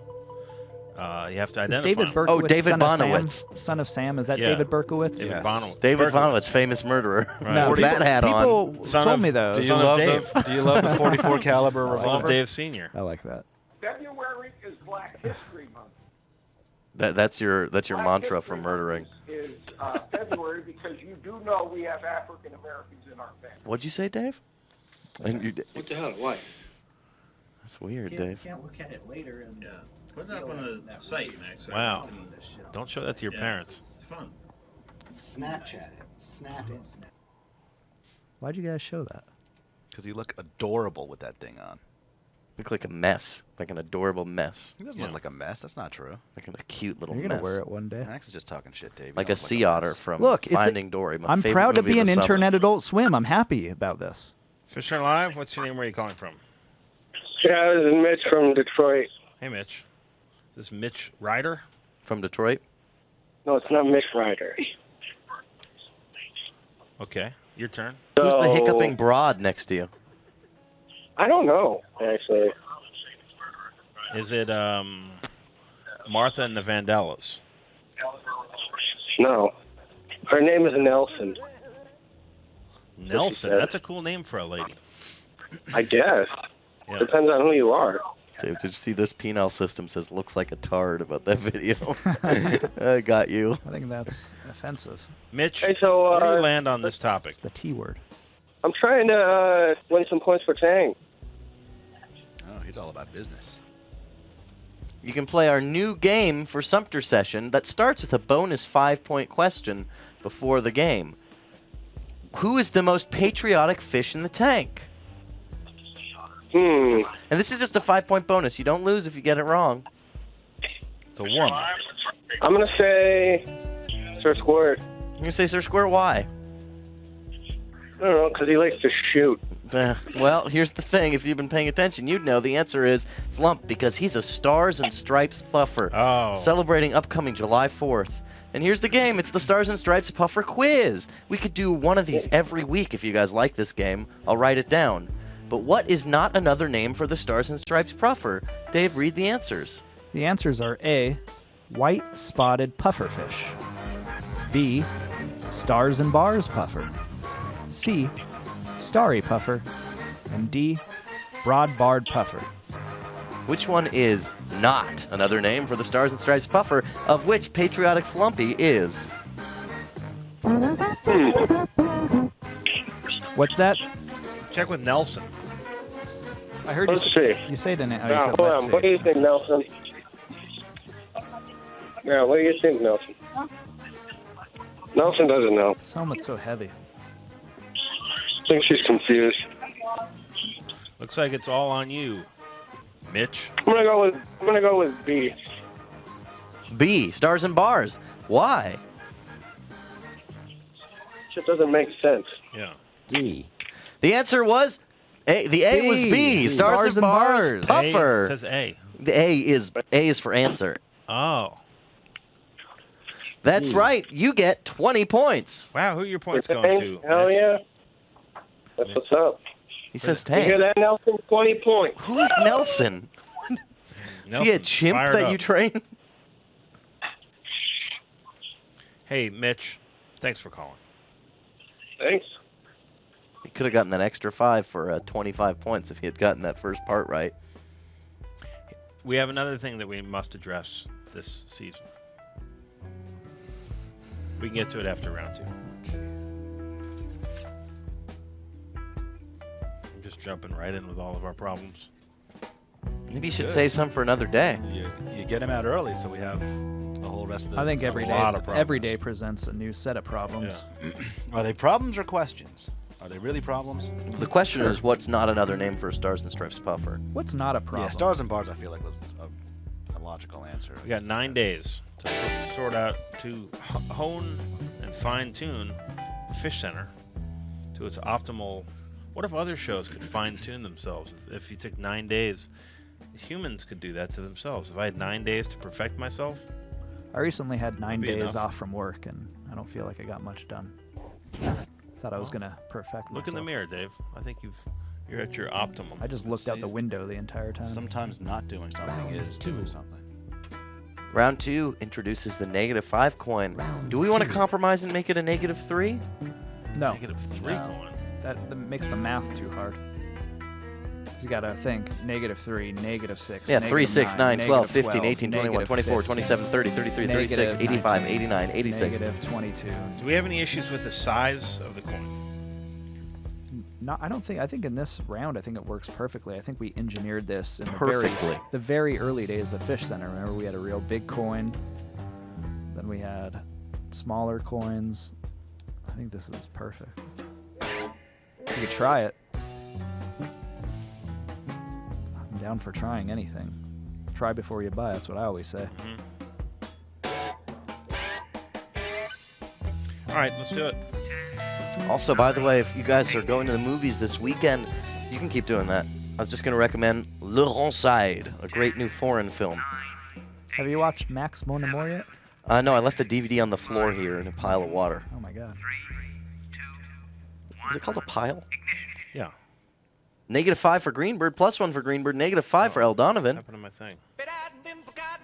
You have to identify. Is David him. Berkowitz David son of Bonowitz. Sam? Son of Sam? Is that Yeah. David Berkowitz? David Bonowitz. David Bonowitz, famous murderer. Right. No, With that hat on. people told me though. Do you Son of love Dave. do you love the 44 caliber Son of revolver? Dave Sr. I like that. February is Black History Month. That's your Black mantra History for murdering. Month is February because you do know we have African Americans in our family. What'd you say, Dave? And you, What the hell? Why? that's weird, Dave. Can't look at it later and put it up on the site, Max. Wow. Don't show that to your parents. It's fun. Snapchat it. Snap it. Snap. Why'd you guys show that? Because you look adorable with that thing on. Look like a mess, like an adorable mess, He doesn't look like a mess. That's not true. like a cute little You're mess, gonna wear it one day. Max is just talking shit, Dave. You like don't a look sea otter mess. from Look, Finding Dory. My I'm favorite proud to movie be of an the summer. intern at Adult Swim. I'm happy about this. Fisher Live, what's your name? Where are you calling from? Yeah, this is Mitch from Detroit. Hey, Mitch. Is this Mitch Ryder? From Detroit. No, it's not Mitch Ryder. Okay, your turn. Who's the So- hiccuping broad next to you? I don't know, actually. Is it Martha and the Vandellas? No. Her name is Nelson. Nelson. said. That's a cool name for a lady. I guess. Yeah. Depends on who you are. Dave, did you see this? Penal System says looks like a tard about that video. I got you. I think that's offensive. Mitch, Hey, so, where do you land on this topic? It's the T word. I'm trying to win some points for Tang. Oh, he's all about business. You can play our new game for Sumpter Session that starts with a bonus 5-point question before the game. Who is the most patriotic fish in the tank? And this is just a 5-point bonus. You don't lose if you get it wrong. It's a warm-up. I'm going to say Sir Squirt. You're going to say Sir Squirt, why? I don't know, because he likes to shoot. Well, here's the thing. If you've been paying attention, you'd know the answer is Flump, because he's a Stars and Stripes puffer. Oh. Celebrating upcoming July 4th. And here's the game. It's the Stars and Stripes puffer quiz. We could do one of these every week if you guys like this game. I'll write it down. But what is not another name for the Stars and Stripes puffer? Dave, read the answers. The answers are A, white spotted pufferfish. B, stars and bars puffer. C, starry puffer. And D, broad-barred puffer. Which one is not another name for the Stars and Stripes puffer, of which Patriotic Flumpy is? What's that? Check with Nelson. I heard Let's you see. You say it in it. Oh, Now, you said hold let's on. see. What do you think, Nelson? Yeah, what do you think, Nelson? Nelson doesn't know. This helmet's so heavy. I think she's confused. Looks like it's all on you, Mitch. I'm gonna go with B. B, Stars and Bars. Why? Shit doesn't make sense. Yeah. D. The answer was A. The A was B. Stars and Bars. Puffer. A says A. The A is for answer. Oh. That's right. You get 20 points. Wow, who are your points going to? Hell Mitch? yeah. That's what's up. He says You 10. hear that, Nelson? 20 points. Who's Nelson? Is he a Nelson's chimp fired that up. you train? Hey, Mitch, thanks for calling. Thanks. He could have gotten that extra 5 for 25 points if he had gotten that first part right. We have another thing that we must address this season. We can get to it after round 2. I'm just jumping right in with all of our problems. Maybe you should Good. save some for another day. You get him out early, so we have the whole rest of the. I think there's a every lot of problems. day presents a new set of problems. Are they problems or questions? Are they really problems? The question is, what's not another name for a Stars and Stripes puffer? What's not a problem? Yeah, Stars and Bars. I feel like was a logical answer. We got 9 days to sort out, to hone and fine-tune Fishcenter to its optimal. What if other shows could fine-tune themselves? If you took 9 days, humans could do that to themselves. If I had 9 days to perfect myself, I recently had 9 be days enough. off from work, and I don't feel like I got much done. Thought I was gonna perfect look in the myself. mirror, Dave. I think you're at your optimum. I just looked out the window the entire time. Sometimes not doing something is doing something. Round 2 introduces the -5 coin. Do we want to compromise and make it a -3? No. -3 coin. That makes the math too hard. 'Cause you gotta think -3, -6. Yeah, 3, 6, 9, 12, 15, 12, 18, 21, 24, 27, 30, 33, 36, 85, 89, 86. -22. Do we have any issues with the size of the coin? No, I don't think. I think in this round, I think it works perfectly. I think we engineered this in Perfectly. the very early days of Fishcenter. Remember, we had a real big coin. Then we had smaller coins. I think this is perfect. You could try it. I'm down for trying anything. Try before you buy. That's what I always say. All right, let's do it. Also, by the way, if you guys are going to the movies this weekend, you can keep doing that. I was just going to recommend Le Ronside, a great new foreign film. Have you watched Max Mon Amour yet? No, I left the DVD on the floor here in a pile of water. Oh my god. Is it called a pile? Yeah. -5 for Greenbird, +1 for Greenbird, -5 for El Donovan. Happened to my thing.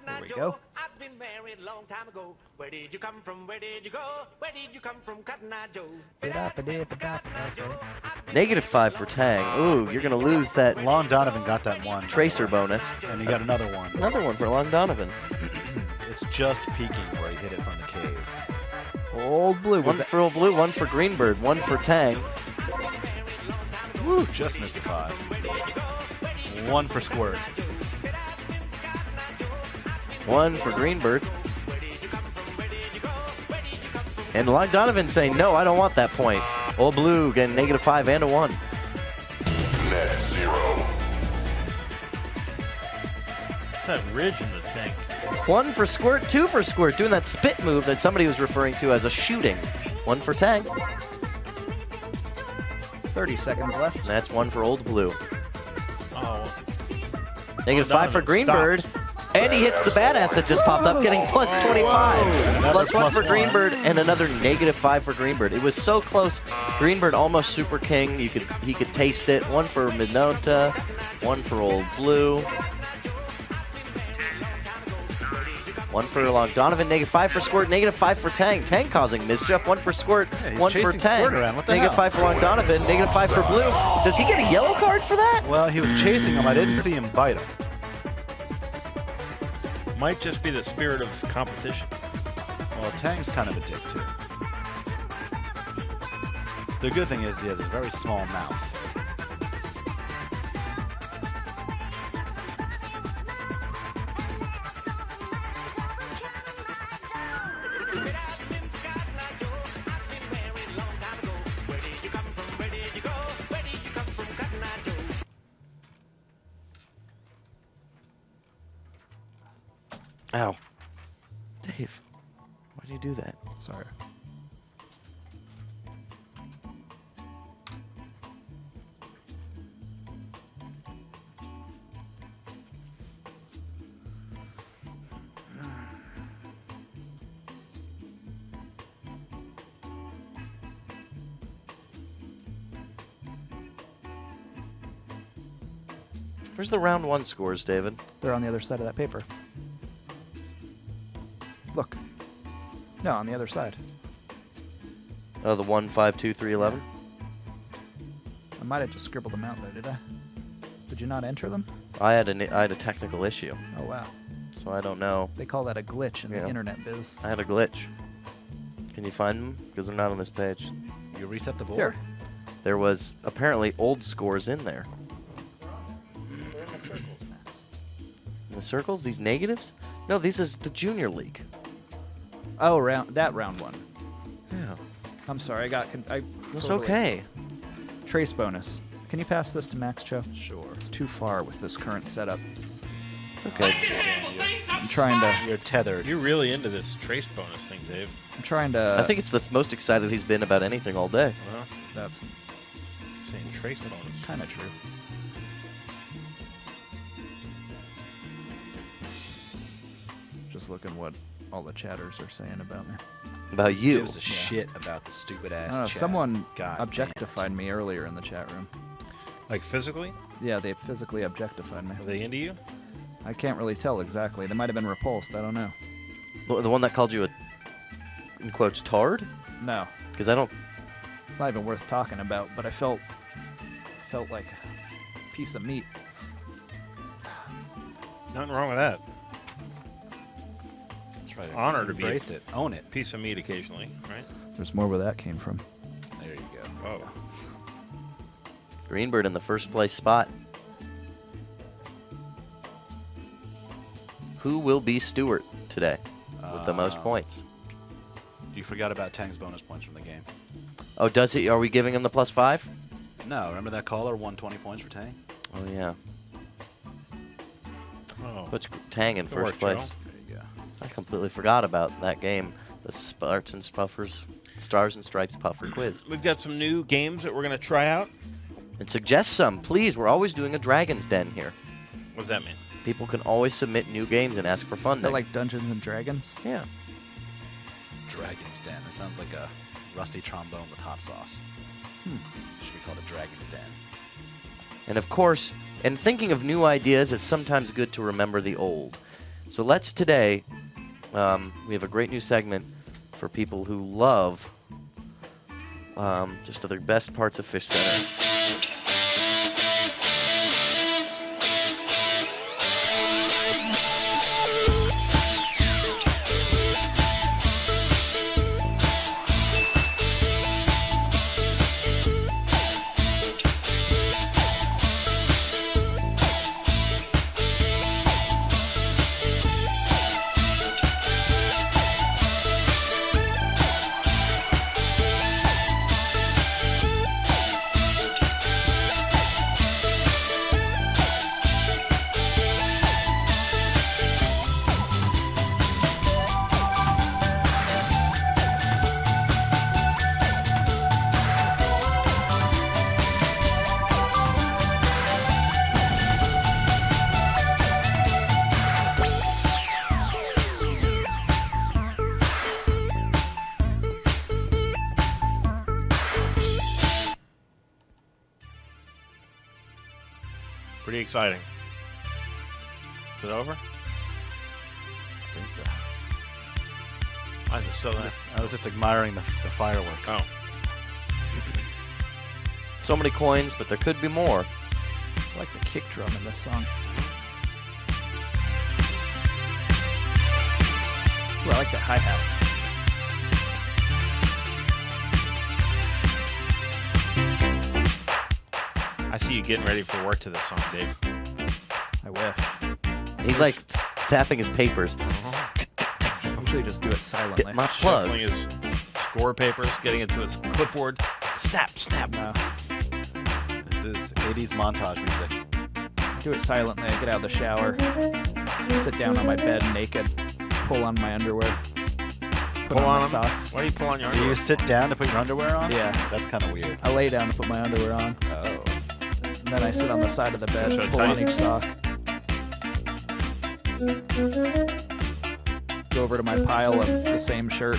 There we go. I've been married a long time ago. Where did you come from? Where did you go? Where did you come from, Cotton Eye Joe? Ba-da-ba-da-ba-da-ba-da. -5 for Tang. Ooh, you're going to lose that Long Donovan got that one. tracer bonus. And he got another one. Another one for Long Donovan. It's just peeking where he hit it from the cave. Old Blue. One for Old Blue, one for Greenbird, one for Tang. Woo, just missed the 5. One for Squirt. One for Greenbird. And Long Donovan saying, no, I don't want that point. Old Blue getting -5 and a 1. Net 0. What's that ridge in the tank? 1 for Squirt, 2 for Squirt, doing that spit move that somebody was referring to as a shooting. 1 for Tang. 30 seconds left. And that's 1 for Old Blue. Oh. -5 for Greenbird. And he hits the badass that just popped up, getting +25. +1 for Greenbird, and another -5 for Greenbird. It was so close. Greenbird almost Super King. He could taste it. 1 for Minota, 1 for Old Blue. 1 for Long Donovan, -5 for Squirt, -5 for Tang. Tang causing mischief. 1 for Squirt, he's 1 for chasing Tang. Squirt around. What the hell? -5 for Long Donovan, -5 for Blue. Does he get a yellow card for that? Well, he was chasing him. I didn't see him bite him. Might just be the spirit of competition. Well, Tang's kind of a dick, too. The good thing is he has a very small mouth. Ow. Dave, why do you do that? Sorry. Where's the round 1 scores, David? They're on the other side of that paper. Look. No, on the other side. Oh, the 1, 5, 2, 3, 11? I might have just scribbled them out there, did I? Did you not enter them? I had a technical issue. Oh, wow. So I don't know. They call that a glitch in the internet biz. I had a glitch. Can you find them? Because they're not on this page. You reset the board? Here. There was apparently old scores in there. In the circles? These negatives? No, these is the Junior League. Oh, round 1. Yeah. I'm sorry, I got... It's okay. Trace bonus. Can you pass this to Max, Joe? Sure. It's too far with this current setup. It's okay. I'm trying to... You're tethered. You're really into this trace bonus thing, Dave. I'm trying to... I think it's the most excited he's been about anything all day. Well, That's saying trace bonus. kind of true. Just looking what all the chatters are saying about me. About you. Gives a shit about the stupid ass chat. Someone God objectified me earlier in the chat room. Like physically? Yeah, they physically objectified me. Are they into you? I can't really tell exactly. They might have been repulsed. I don't know. The one that called you a, in quotes, tard? No. Because I don't... It's not even worth talking about, but I felt like a piece of meat. Nothing wrong with that. That's right. Honor to be Embrace it. Own it. Piece of meat occasionally, right? There's more where that came from. There you go. Whoa. Greenbird in the first place spot. Who will be Stewart today with the most points? You forgot about Tang's bonus points from the game. Oh, does he? Are we giving him the +5? No, remember that caller won 20 points for Tang? Oh, yeah. Oh. Puts Tang in Good first work, place. Joe. There you go. I completely forgot about that game. The Spartans Puffers, Stars and Stripes Puffer quiz. We've got some new games that we're going to try out. And suggest some, please. We're always doing a Dragon's Den here. What does that mean? People can always submit new games and ask for Is funding. that like Dungeons and Dragons? Yeah. Dragon's Den. That sounds like a rusty trombone with hot sauce. Should be called a Dragon's Den. And of course, in thinking of new ideas, it's sometimes good to remember the old. So let's today, we have a great new segment for people who love just the best parts of Fishcenter. Pretty exciting. Is it over? I think so. Why is it still there? I was just admiring the fireworks. Oh. So many coins, but there could be more. I like the kick drum in this song. Ooh, I like that hi-hat. I see you getting ready for work to this song, Dave. I wish. He's like tapping his papers. I usually just do it silently. Get my plugs. Shuffling his score papers, getting into his clipboard. Snap, snap. This is 80s montage music. Do it silently. I get out of the shower, sit down on my bed naked, pull on my underwear, put Pull on my them? socks. Why do you pull on your Do underwear? you sit down to put your underwear on? Yeah. That's kind of weird. I lay down to put my underwear on. Oh. And then I sit on the side of the bed, So pull on tight. each sock. Go over to my pile of the same shirt,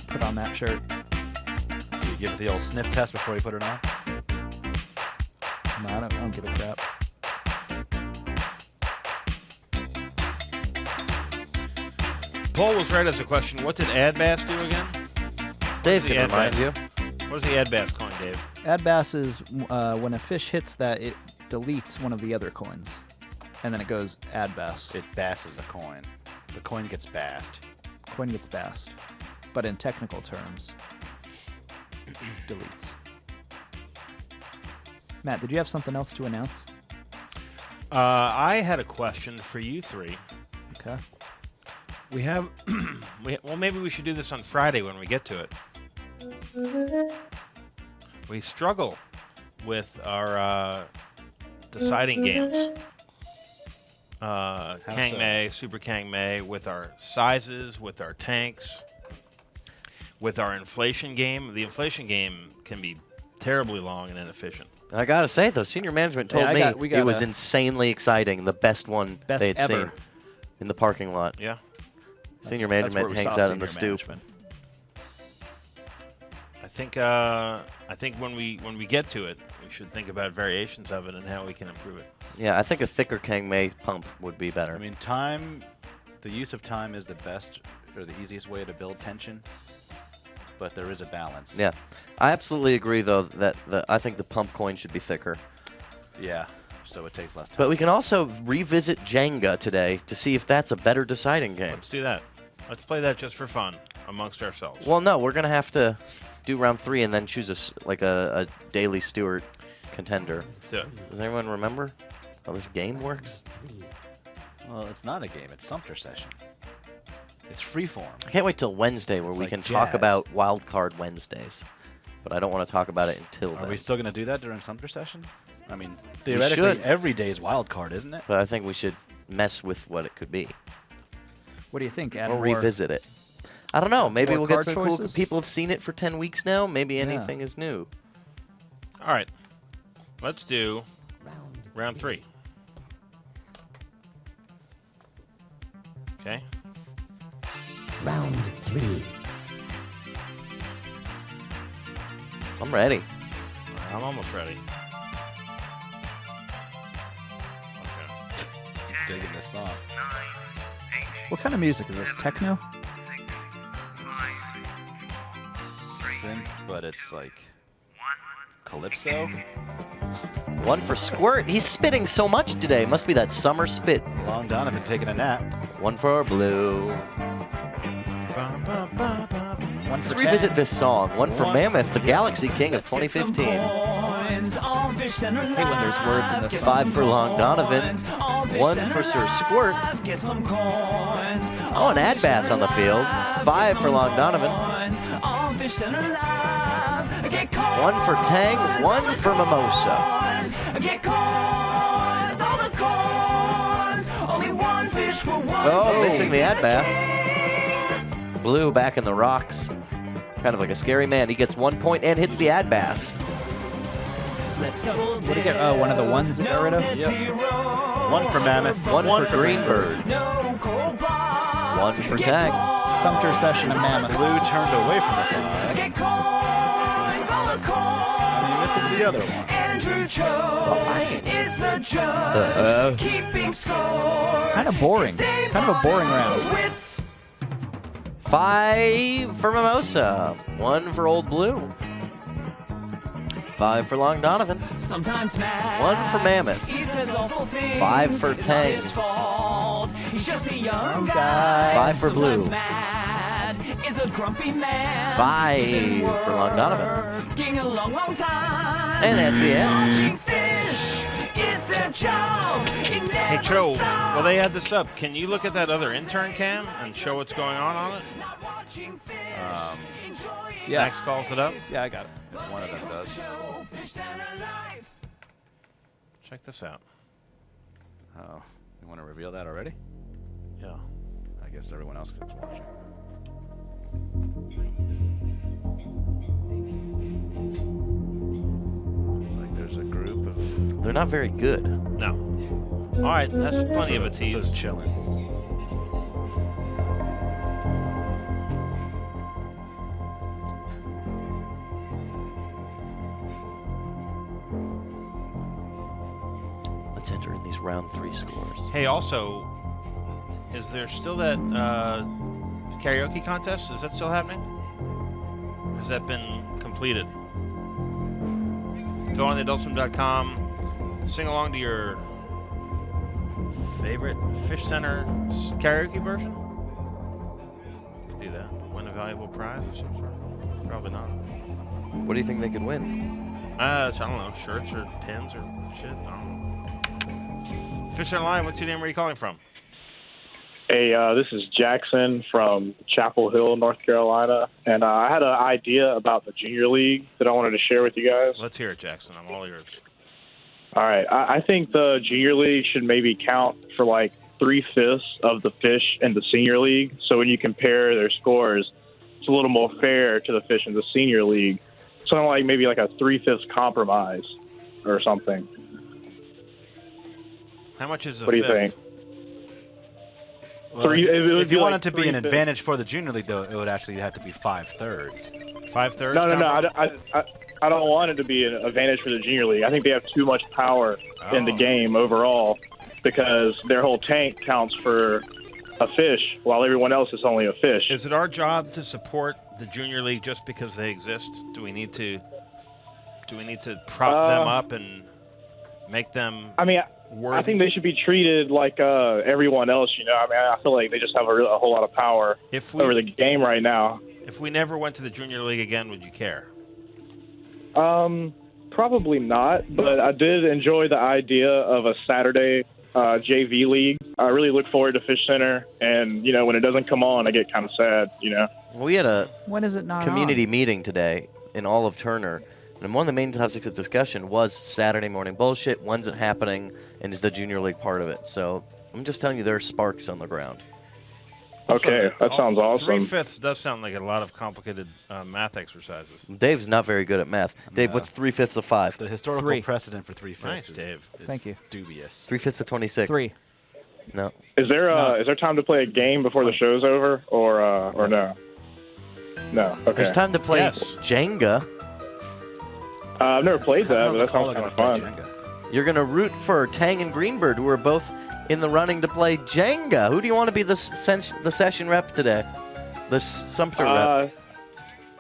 put on that shirt. Do you give it the old sniff test before you put it on? No, I don't give a crap. Paul was right as a question. What did Adbass do again? Dave What's the can remind Adbass? you. What is the Adbass coin, Dave? Ad bass is when a fish hits that, it deletes one of the other coins. And then it goes ad bass. It basses a coin. The coin gets bassed. Coin gets bassed. But in technical terms, deletes. Matt, did you have something else to announce? I had a question for you three. Okay. We have, well, maybe we should do this on Friday when we get to it. We struggle with our deciding games. Kang Mei, Super Kang Mei, with our sizes, with our tanks, with our inflation game. The inflation game can be terribly long and inefficient. I gotta say though, senior management told me it was insanely exciting, the best one they'd seen in the parking lot. Yeah. Senior management hangs out in the stoop. I think when we get to it, we should think about variations of it and how we can improve it. Yeah, I think a thicker Kang Mei pump would be better. I mean, the use of time is the best or the easiest way to build tension, but there is a balance. Yeah, I absolutely agree though that I think the pump coin should be thicker. Yeah, so it takes less time. But we can also revisit Jenga today to see if that's a better deciding game. Let's do that. Let's play that just for fun amongst ourselves. Well, no, we're gonna have to do round 3 and then choose a Daily Stewart contender. Let's do it. Does anyone remember how this game works? Well, it's not a game. It's Sumpter Session. It's freeform. I can't wait till Wednesday where we like can jazz. talk about Wild Card Wednesdays. But I don't want to talk about it until then. Are we still going to do that during Sumpter Session? I mean, theoretically, every day is Wild Card, isn't it? But I think we should mess with what it could be. What do you think? Add We'll more, revisit it. I don't know. Maybe more we'll get card some cool... choices? People have seen it for 10 weeks now. Maybe Yeah. anything is new. All right. Let's do round 3. Okay. Round 3. I'm ready. I'm almost ready. Digging this song. What kind of music is this? Techno? synth, but it's like calypso. 1 for Squirt. He's spitting so much today. Must be that summer spit. Long Donovan taking a nap. 1 for Blue. Let's revisit this song. 1 for Mammoth, the Galaxy King of 2015. Hey, when there's words in this. 5 for Long Donovan. 1 for Sir Squirt. Oh, an ad bass on the field. 5 for Long Donovan. 1 for Tang. 1 for Mimosa. Oh, missing the ad bass. Blue back in the rocks. Kind of like a scary man. He gets 1 point and hits the ad bass. What did he get? Oh, one of the ones that got rid of? Yep. 1 for Mammoth. 1 for Greenbird. 1 for Tag. Sumpter Session and Mammoth. Blue turned away from the flag. And he misses the other one. Kind of boring. Kind of a boring round. 5 for Mimosa. 1 for Old Blue. 5 for Long Donovan. 1 for Mammoth. 5 for Tang. 5 for Blue. 5 for Long Donovan. And that's the end. Hey, Joe, while they add this up, can you look at that other intern cam and show what's going on it? Yeah. Max calls it up. Yeah, I got it. One of them does. Check this out. Oh, you want to reveal that already? Yeah. I guess everyone else is watching. It's like there's a group of... They're not very good. No. All right, that's plenty of a tease. Just chilling. Let's enter in these round 3 scores. Hey, also, is there still that karaoke contest? Is that still happening? Has that been completed? Go on the adultswim.com, sing along to your favorite Fishcenter karaoke version. You could do that. Win a valuable prize of some sort. Probably not. What do you think they could win? I don't know, shirts or pins or shit. I don't know. Fisher Line, what's your name? Where are you calling from? Hey, this is Jackson from Chapel Hill, North Carolina, and I had an idea about the Junior League that I wanted to share with you guys. Let's hear it, Jackson. I'm all yours. All right, I think the Junior League should maybe count for like 3/5 of the fish in the Senior League, so when you compare their scores, it's a little more fair to the fish in the Senior League. Something like maybe like a 3/5 compromise or something. How much is a What do you fifth? think? Well, if you want it to be an 3/5. advantage for the Junior League, though, it would actually have to be 5/3. 5/3? No. I don't want it to be an advantage for the Junior League. I think they have too much power in the game overall because their whole tank counts for a fish while everyone else is only a fish. Is it our job to support the Junior League just because they exist? Do we need to prop them up and make them I mean, worthy? I think they should be treated like everyone else. You know, I mean, I feel like they just have a whole lot of power over the game right now. If we never went to the Junior League again, would you care? Probably not, but I did enjoy the idea of a Saturday JV league. I really look forward to Fishcenter, and you know, when it doesn't come on, I get kind of sad. You know, We had a When is it not community meeting today in all of Turner, and one of the main topics of discussion was Saturday morning bullshit. When's it happening, and is the Junior League part of it? So I'm just telling you, there are sparks on the ground. Okay, that sounds awesome. 3/5 does sound like a lot of complicated math exercises. Dave's not very good at math. Dave, what's 3/5 of 5? The historical 3. precedent for 3/5 Nice, is, Dave. is Thank you. dubious. 3/5 of 26. 3. No. Is there time to play a game before the show's over, or no? No. Okay. There's time to play Yes. Jenga. I've never played that, but that Call sounds it kind of gonna fun. play Jenga. You're going to root for Tang and Greenbird, who are both in the running to play Jenga. Who do you want to be the session rep today? The Sumpter rep.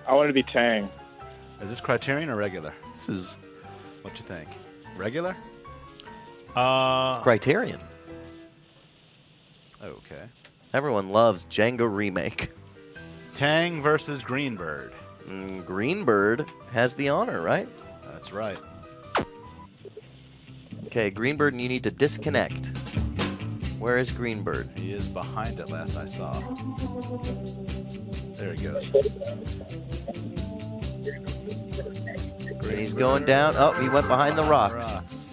I want it to be Tang. Is this Criterion or regular? This is What you think? Regular? Criterion. Okay. Everyone loves Jenga Remake. Tang versus Greenbird. Greenbird has the honor, right? That's right. Okay, Greenbird, you need to disconnect. Where is Greenbird? He is behind it last I saw. There he goes. He's going down. Oh, he went behind the rocks.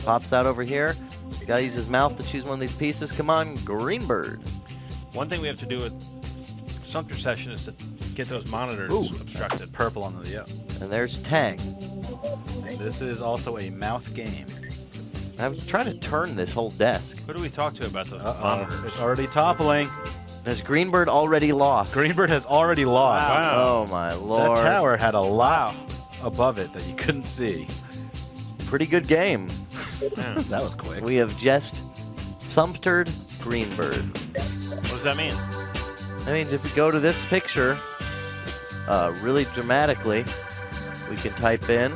Pops out over here. He's got to use his mouth to choose one of these pieces. Come on, Greenbird. One thing we have to do with Sumpter Session is to get those monitors obstructed. Purple on the And there's Tang. This is also a mouth game. I'm trying to turn this whole desk. Who do we talk to about those monitors? It's already toppling. Has Greenbird already lost? Greenbird has already lost. Wow. Oh, my Lord. That tower had a lot above it that you couldn't see. Pretty good game. Yeah. That was quick. We have just Sumptered Greenbird. What does that mean? That means if we go to this picture, really dramatically, we can type in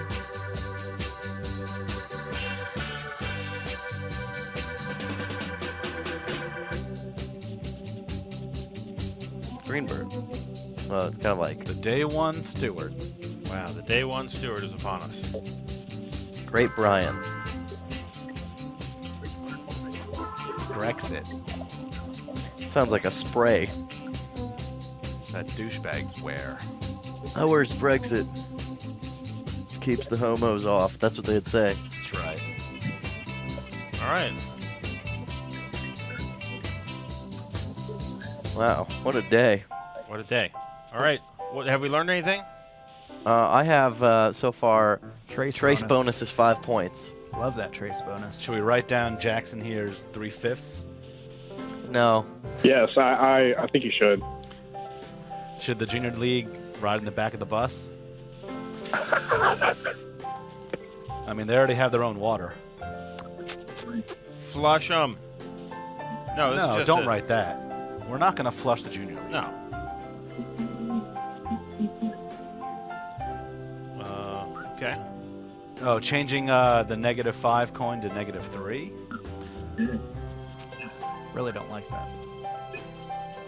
Greenbird. Well, it's kind of like the day one steward. Wow, the day one steward is upon us. Great Brian. Brexit. Sounds like a spray. That douchebags wear. Oh, where's Brexit? Keeps the homos off. That's what they'd say. That's right. All right. Wow, what a day. What a day. All right. What, have we learned anything? I have, so far, Trace bonus is 5 points. Love that trace bonus. Should we write down Jackson here's 3/5? No. Yes, I think you should. Should the Junior League ride in the back of the bus? I mean, they already have their own water. Flush them. No, this is just don't write that. We're not going to flush the Junior League. No. Okay. Oh, changing the -5 coin to -3? Really don't like that. You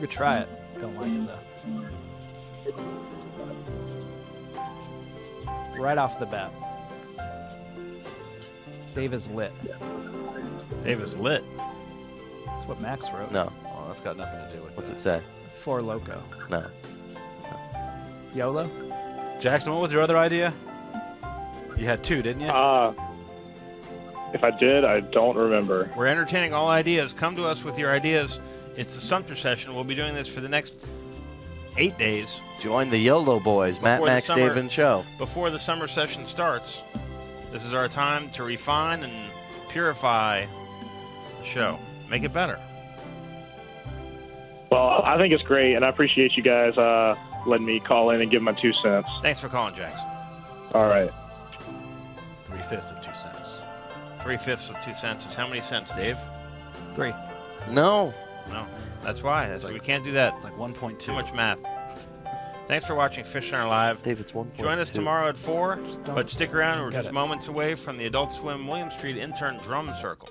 could try it. Don't like it, though. Right off the bat. Dave is lit. Dave is lit. That's what Max wrote. No. Oh, that's got nothing to do with What's that. it say? For Loco. No. YOLO? Jackson, what was your other idea? You had 2, didn't you? If I did, I don't remember. We're entertaining all ideas. Come to us with your ideas. It's the Sumpter Session. We'll be doing this for the next 8 days. Join the YOLO boys, Matt, Max, Dave, and Show. Before the summer session starts, this is our time to refine and purify the show. Make it better. Well, I think it's great, and I appreciate you guys letting me call in and give my 2 cents. Thanks for calling, Jackson. All right. 3/5 of 2 cents. 3/5 of 2 cents is how many cents, Dave? 3. No. No. That's why. That's why we can't do that. It's like 1.2. Too much math. Thanks for watching Fishcenter Live. Dave, it's 1.2. Join us tomorrow at 4, but stick around. We're Got just it. moments away from the Adult Swim William Street Intern Drum Circle.